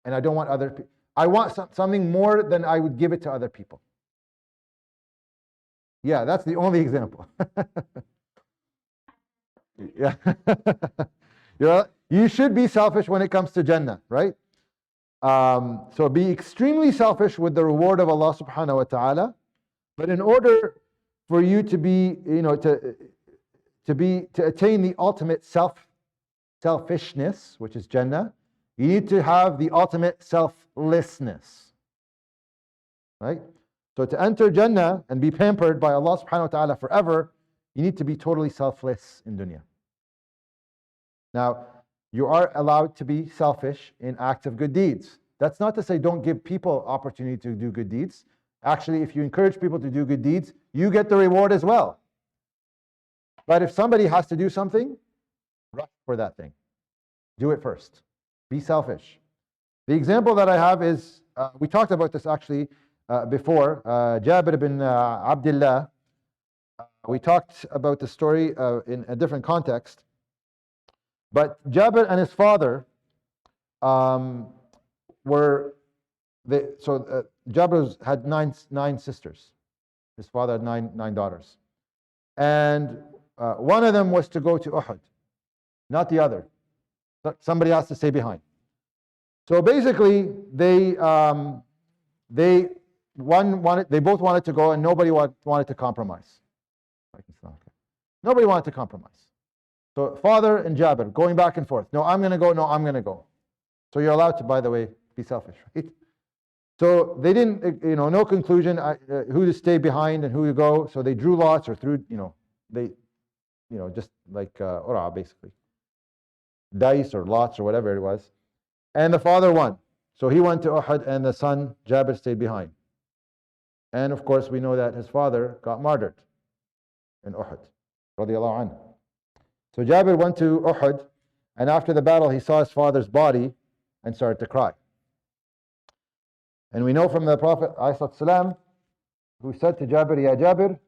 and I don't want other people. I want something more than I would give it to other people. Yeah, that's the only example. Yeah. You should be selfish when it comes to Jannah, right? So be extremely selfish with the reward of Allah subhanahu wa ta'ala. But in order for you to be, to attain the ultimate selfishness, which is Jannah, you need to have the ultimate selflessness. Right? So to enter Jannah and be pampered by Allah subhanahu wa ta'ala forever, you need to be totally selfless in dunya. Now, you are allowed to be selfish in acts of good deeds. That's not to say don't give people opportunity to do good deeds. Actually, if you encourage people to do good deeds, you get the reward as well. But if somebody has to do something, rush for that thing. Do it first. Be selfish. The example that I have is, we talked about this actually before, Jabir ibn Abdullah. We talked about the story in a different context. But Jabir and his father Jabir had nine sisters. His father had nine daughters. And one of them was to go to Uhud, not the other. Somebody has to stay behind. So basically, they both wanted to go, and nobody wanted to compromise. Nobody wanted to compromise. So father and Jabir going back and forth. No, I'm going to go. No, I'm going to go. So you're allowed to, by the way, be selfish, right? So they didn't, no conclusion who to stay behind and who to go. So they drew lots or threw, just like ura, basically, dice or lots or whatever it was. And the father won. So he went to Uhud, and the son Jabir stayed behind. And of course, we know that his father got martyred in Uhud, radiyallahu anhu. So Jabir went to Uhud, and after the battle, he saw his father's body and started to cry. And we know from the Prophet ﷺ, who said to Jabir, Ya Jabir,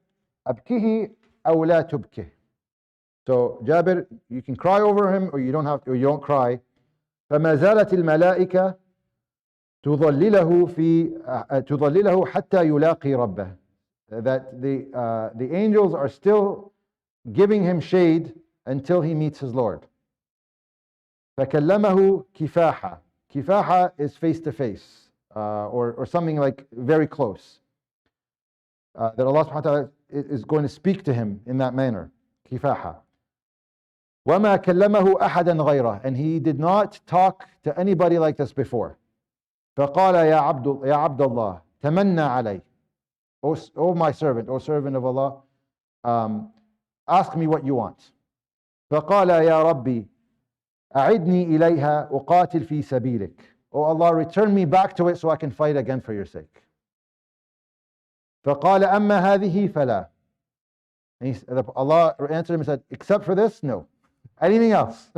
abkihi aw la tubkih. So Jabir, you can cry over him, or you don't cry. فما زالت الملائكة تظلله حتى يلاقي ربه. That the angels are still giving him shade until he meets his Lord. فكلمه كفاحة. Kifaha is face to face, or something like very close. That Allah subhanahu wa ta'ala is going to speak to him in that manner. Kifaha. وَمَا كَلَّمَهُ أَحَدًا غَيْرَهُ. And he did not talk to anybody like this before. فَقَالَ يَا عَبْدَ اللَّهِ تَمَنَّى عَلَيْهِ. O my servant, O servant of Allah, ask me what you want. فَقَالَ يَا رَبِّي أَعِدْنِي إِلَيْهَا أُقَاتِلْ فِي سَبِيلِكَ. O Allah, return me back to it so I can fight again for your sake. فَقَالَ أَمَّا هَذِهِ فَلَا. Allah answered him and said, except for this, no. Anything else?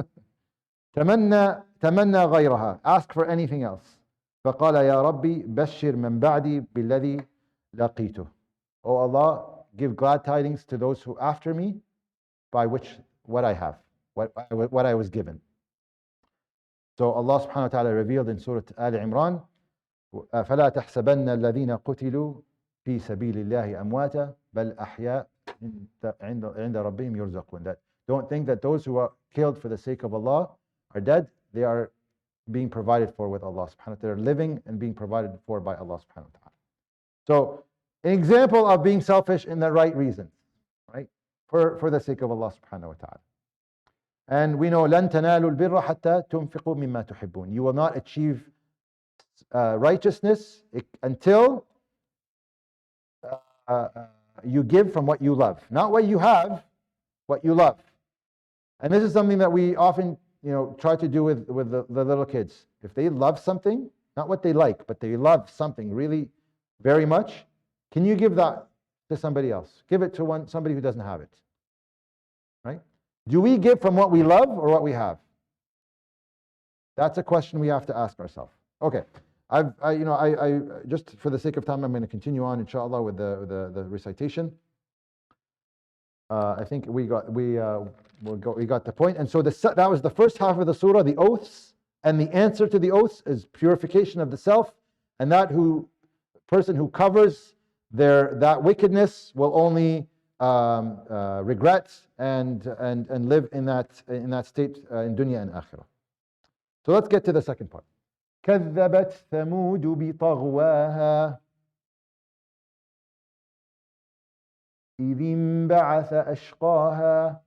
تَمَنَّى غَيْرَهَا. Ask for anything else. فقال يا ربي بشر من بعدي بالذي لقيته. Oh Allah, give glad tidings to those who after me by what I have, what I was given. So Allah subhanahu wa ta'ala revealed in Surah Al Imran, فلا تحسبن الذين قتلوا في سبيل الله أمواتا بل أحياء عند ربهم يرزقون. That don't think that those who are killed for the sake of Allah are dead. They are being provided for with Allah subhanahu wa ta'ala. They're living and being provided for by Allah subhanahu wa ta'ala. So an example of being selfish in the right reason, right? For the sake of Allah subhanahu wa ta'ala. And we know لن تنالوا البر حتى تنفقوا مما تحبون. You will not achieve righteousness until you give from what you love. Not what you have, what you love. And this is something that we often try to do with the little kids. If they love something, not what they like, but they love something really very much, can you give that to somebody else? Give it to somebody who doesn't have it. Right? Do we give from what we love or what we have? That's a question we have to ask ourselves. Okay. I just for the sake of time, I'm going to continue on, inshallah, with the recitation. I think we got the point. And so that was the first half of the surah, the oaths, and the answer to the oaths is purification of the self, and that person who covers that wickedness will only regret and live in that state in dunya and akhirah. So let's get to the second part. كذبت ثمود بطغواها إذ انبعث أشقاها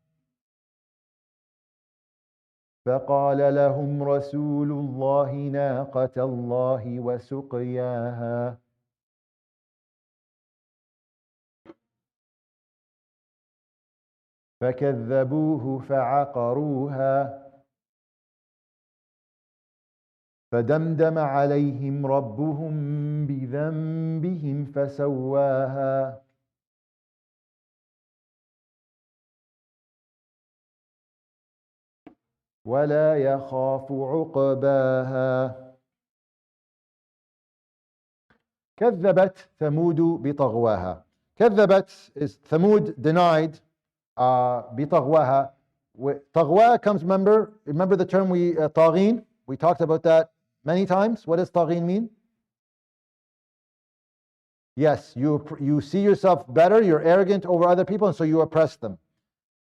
فقال لهم رسول الله ناقة الله وسقياها فكذبوه فعقروها فدمدم عليهم ربهم بذنبهم فسواها ولا يخاف عقباها. كذبت ثمود بطغواها. كذبت is Thamud denied بطغواها. طغوا comes, remember the term طاغين? We talked about that many times. What does طاغين mean? Yes, you see yourself better, you're arrogant over other people, and so you oppress them.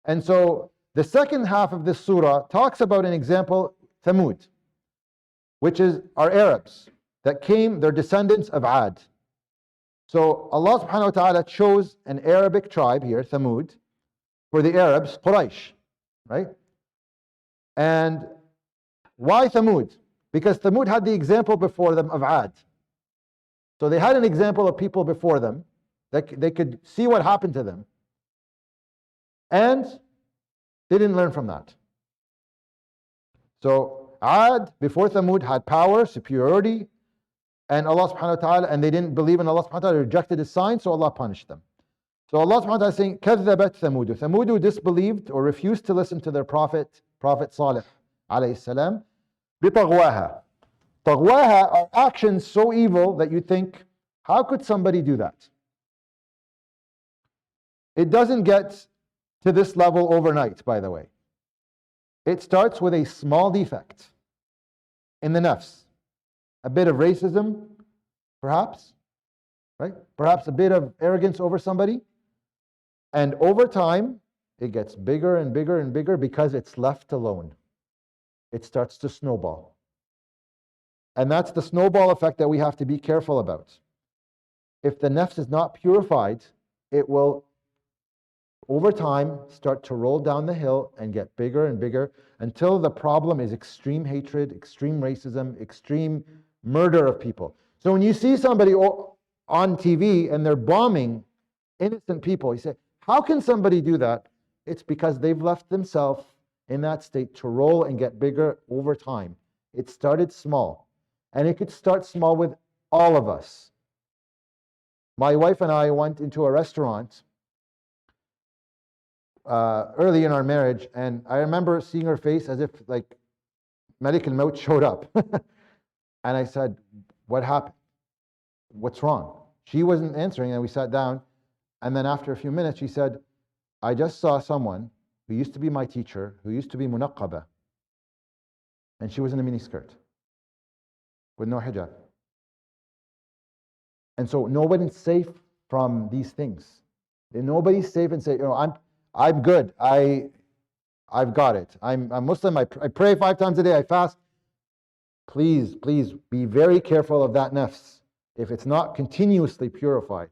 And so the second half of this surah talks about an example, Thamud, which are Arabs that came, they're descendants of Ad. So Allah subhanahu wa ta'ala chose an Arabic tribe here, Thamud, for the Arabs, Quraysh, right? And why Thamud? Because Thamud had the example before them of Ad. So they had an example of people before them that they could see what happened to them. And they didn't learn from that. So Ad before Thamud had power, superiority, and Allah subhanahu wa ta'ala, and they didn't believe in Allah subhanahu wa ta'ala, rejected his sign, so Allah punished them. So Allah subhanahu wa ta'ala is saying, كَذَّبَتْ ثَمُودُ. Thamud disbelieved or refused to listen to their Prophet Salih alayhi salam, بِطَغْوَاهَا. Taghwaha are actions so evil that you think, how could somebody do that? It doesn't get to this level overnight, by the way. It starts with a small defect in the nafs. A bit of racism, perhaps, right? Perhaps a bit of arrogance over somebody. And over time, it gets bigger and bigger and bigger because it's left alone. It starts to snowball. And that's the snowball effect that we have to be careful about. If the nafs is not purified, it will, over time, start to roll down the hill and get bigger and bigger until the problem is extreme hatred, extreme racism, extreme murder of people. So when you see somebody on TV and they're bombing innocent people, you say, how can somebody do that? It's because they've left themselves in that state to roll and get bigger over time. It started small. And it could start small with all of us. My wife and I went into a restaurant early in our marriage, and I remember seeing her face as if like Malik al-Maut showed up. And I said, what happened? What's wrong? She wasn't answering, and we sat down. And then after a few minutes, she said, I just saw someone who used to be my teacher, who used to be munaqqaba, and she was in a miniskirt with no hijab. And so nobody's safe from these things. Nobody's safe and say, you know, I'm good. I've got it. I'm Muslim. I pray 5 times a day. I fast. Please be very careful of that nafs. If it's not continuously purified,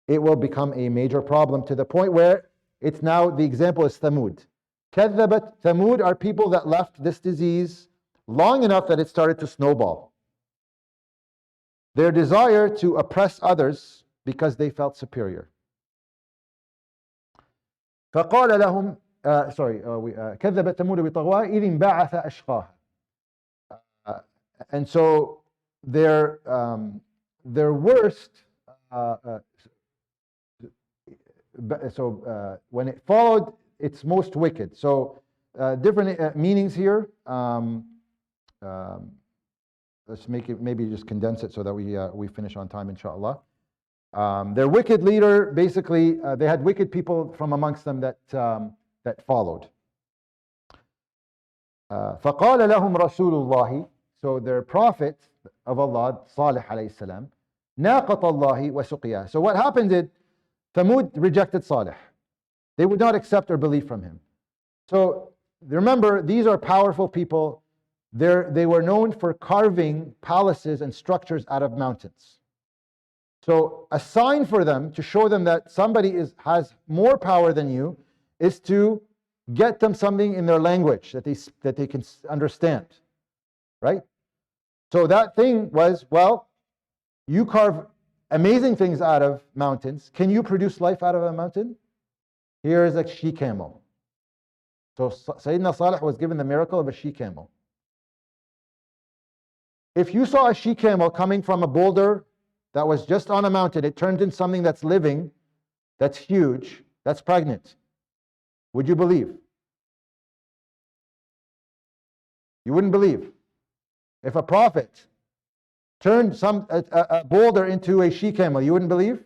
it will become a major problem to the point where it's now, the example is Thamud. كذبت Thamud are people that left this disease long enough that it started to snowball. Their desire to oppress others because they felt superior. فقال لهم كذبت ثمود بطغواها إذ انبعث أشقاها. And so their worst, when it followed its most wicked. So different meanings here. Let's make it, maybe just condense it so that we finish on time, inshallah. Their wicked leader, basically, they had wicked people from amongst them that followed. فقال لهم رسول الله. So their prophet of Allah, Salih alayhi salam, ناقة الله وسقياها. So what happened is, Thamud rejected Salih. They would not accept or believe from him. So remember, these are powerful people. They were known for carving palaces and structures out of mountains. So a sign for them to show them that somebody has more power than you is to get them something in their language that they can understand, right? So that thing was, well, you carve amazing things out of mountains. Can you produce life out of a mountain? Here is a she-camel. So Sayyidina Salih was given the miracle of a she-camel. If you saw a she-camel coming from a boulder that was just on a mountain, it turned into something that's living, that's huge, that's pregnant, would you believe? You wouldn't believe. If a prophet turned a boulder into a she-camel, you wouldn't believe?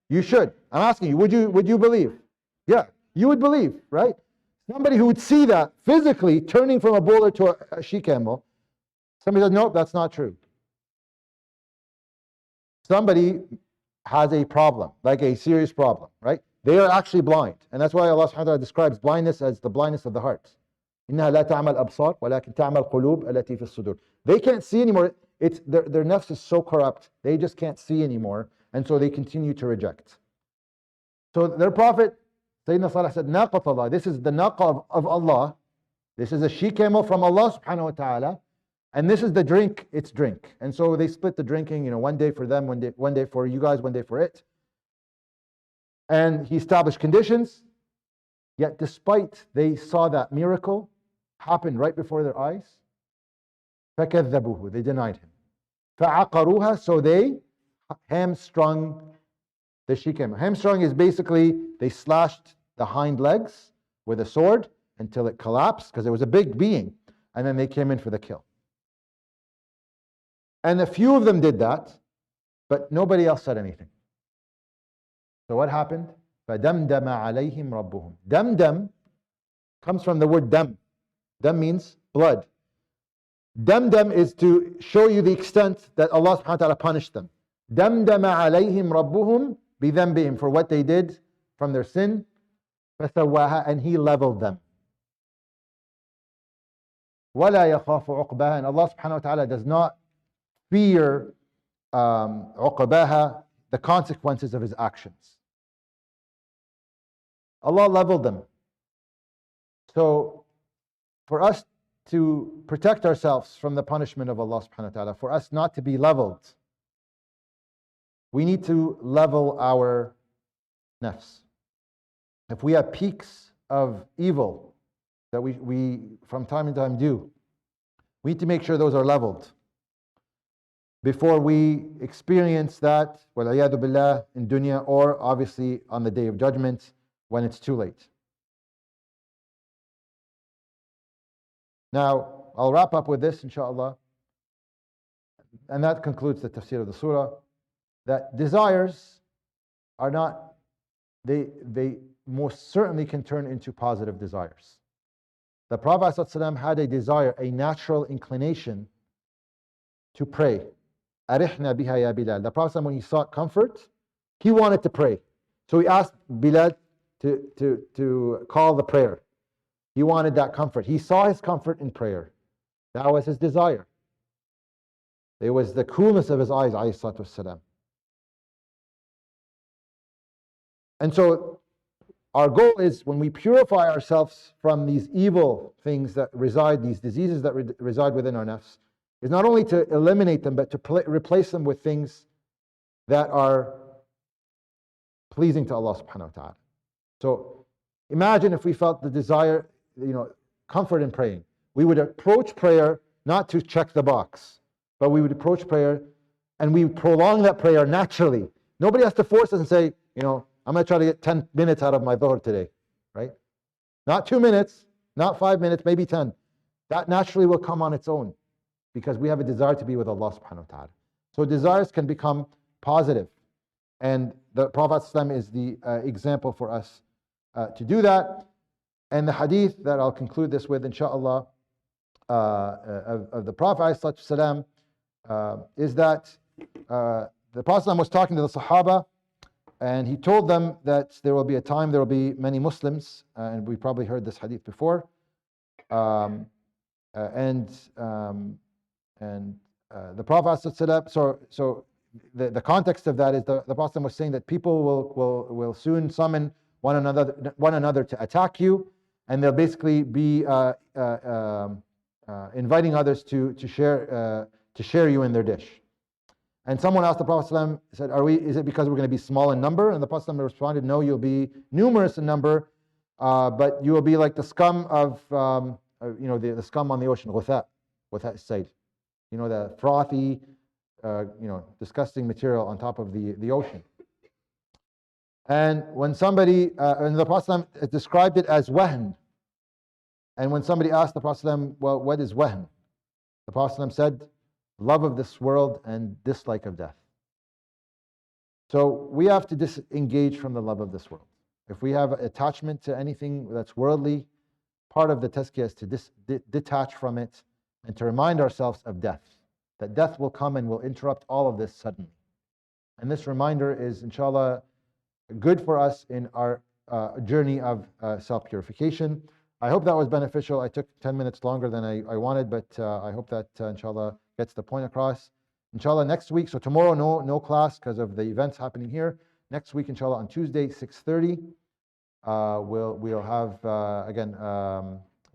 You should. I'm asking you, would you believe? Yeah, you would believe, right? Somebody who would see that physically turning from a boulder to a she-camel, somebody says, nope, that's not true. Somebody has a problem, like a serious problem, right? They are actually blind. And that's why Allah subhanahu wa ta'ala describes blindness as the blindness of the heart. إنها لا تعمى الأبصار ولكن تعمى القلوب التي في الصدور. They can't see anymore. Their nafs is so corrupt. They just can't see anymore. And so they continue to reject. So their prophet, Sayyidina Salih, said, Naqat Allah. This is the naqa of Allah. This is a she-camel from Allah subhanahu wa ta'ala. And this is the drink, its drink. And so they split the drinking, one day for them, one day for you guys, one day for it. And he established conditions. Yet despite they saw that miracle happen right before their eyes, فَكَذَّبُوهُ, they denied him. فَعَقَرُوهَا, so they hamstrung the she-camel. Hamstrung is basically, they slashed the hind legs with a sword until it collapsed, because it was a big being, and then they came in for the kill. And a few of them did that, but nobody else said anything. So what happened? فَدَمْدَمَ عَلَيْهِمْ رَبُّهُم. Damdam comes from the word dam. Dam means blood. Damdam is to show you the extent that Allah subhanahu wa ta'ala punished them. دَمْدَمَ عَلَيْهِمْ رَبُّهُم بِذَنبِهِمْ, for what they did from their sin. فَسَوَّاهَا, and He leveled them. وَلَا يَخَافُ عُقْبَاهَا, and Allah subhanahu wa ta'ala does not fear عُقْبَاهَا, the consequences of His actions. Allah leveled them. So for us to protect ourselves from the punishment of Allah subhanahu wa ta'ala, for us not to be leveled, we need to level our nafs. If we have peaks of evil that we from time to time do, we need to make sure those are leveled before we experience that, وَالْعِيَاذُ بِاللَّهِ, in dunya, or obviously on the day of judgment when it's too late. Now, I'll wrap up with this, inshallah. and that concludes the tafsir of the surah, that desires are not, they most certainly can turn into positive desires. The Prophet ﷺ had a desire, a natural inclination to pray. Arihna biha ya Bilal. The Prophet ﷺ, when he sought comfort, he wanted to pray. So he asked Bilal to call the prayer. He wanted that comfort. He saw his comfort in prayer. That was his desire. It was the coolness of his eyes, alayhi salatu wassalam. And so our goal is, when we purify ourselves from these evil things that reside, these diseases that reside within our nafs, is not only to eliminate them, but to replace them with things that are pleasing to Allah subhanahu wa ta'ala. So imagine if we felt the desire, comfort in praying. We would approach prayer not to check the box, but we would approach prayer and we would prolong that prayer naturally. Nobody has to force us and say, I'm going to try to get 10 minutes out of my dhuhr today, right? Not 2 minutes, not 5 minutes, maybe 10. That naturally will come on its own because we have a desire to be with Allah subhanahu wa ta'ala. So desires can become positive. And the Prophet ﷺ is the example for us to do that. And the hadith that I'll conclude this with, inshaAllah, of the Prophet ﷺ, is that the Prophet ﷺ was talking to the Sahaba, and he told them that there will be a time, there will be many Muslims, and we probably heard this hadith before. The Prophet ﷺ, so the context of that is the Prophet was saying that people will soon summon one another to attack you, and they'll basically be inviting others to share you in their dish. And someone asked the Prophet ﷺ, said, is it because we're going to be small in number? And the Prophet ﷺ responded, no, you'll be numerous in number, but you will be like the scum of, the scum on the ocean, ghutha as-sayl. The frothy, disgusting material on top of the ocean. And when somebody, and the Prophet ﷺ described it as wahn. And when somebody asked the Prophet ﷺ, well, what is wahn? The Prophet ﷺ said, love of this world and dislike of death. So we have to disengage from the love of this world. If we have attachment to anything that's worldly, part of the tazkiyah is to detach from it and to remind ourselves of death. That death will come and will interrupt all of this suddenly. And this reminder is, inshallah, good for us in our journey of self-purification. I hope that was beneficial. I took 10 minutes longer than I wanted, but I hope that, inshallah, gets the point across. Inshallah, next week, so tomorrow no class because of the events happening here. Next week, inshallah, on Tuesday, 6:30, we'll have, again,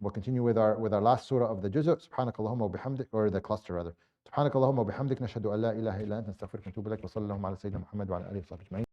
we'll continue with our last surah of the juz', subhanakallahumma wa bihamdik, or the cluster rather. سبحانك اللهم وبحمدك نشهد أن لا إله إلا أنت نستغفرك ونتوب إليك وصلى اللهم على سيدنا محمد وعلى آله وصحبه أجمعين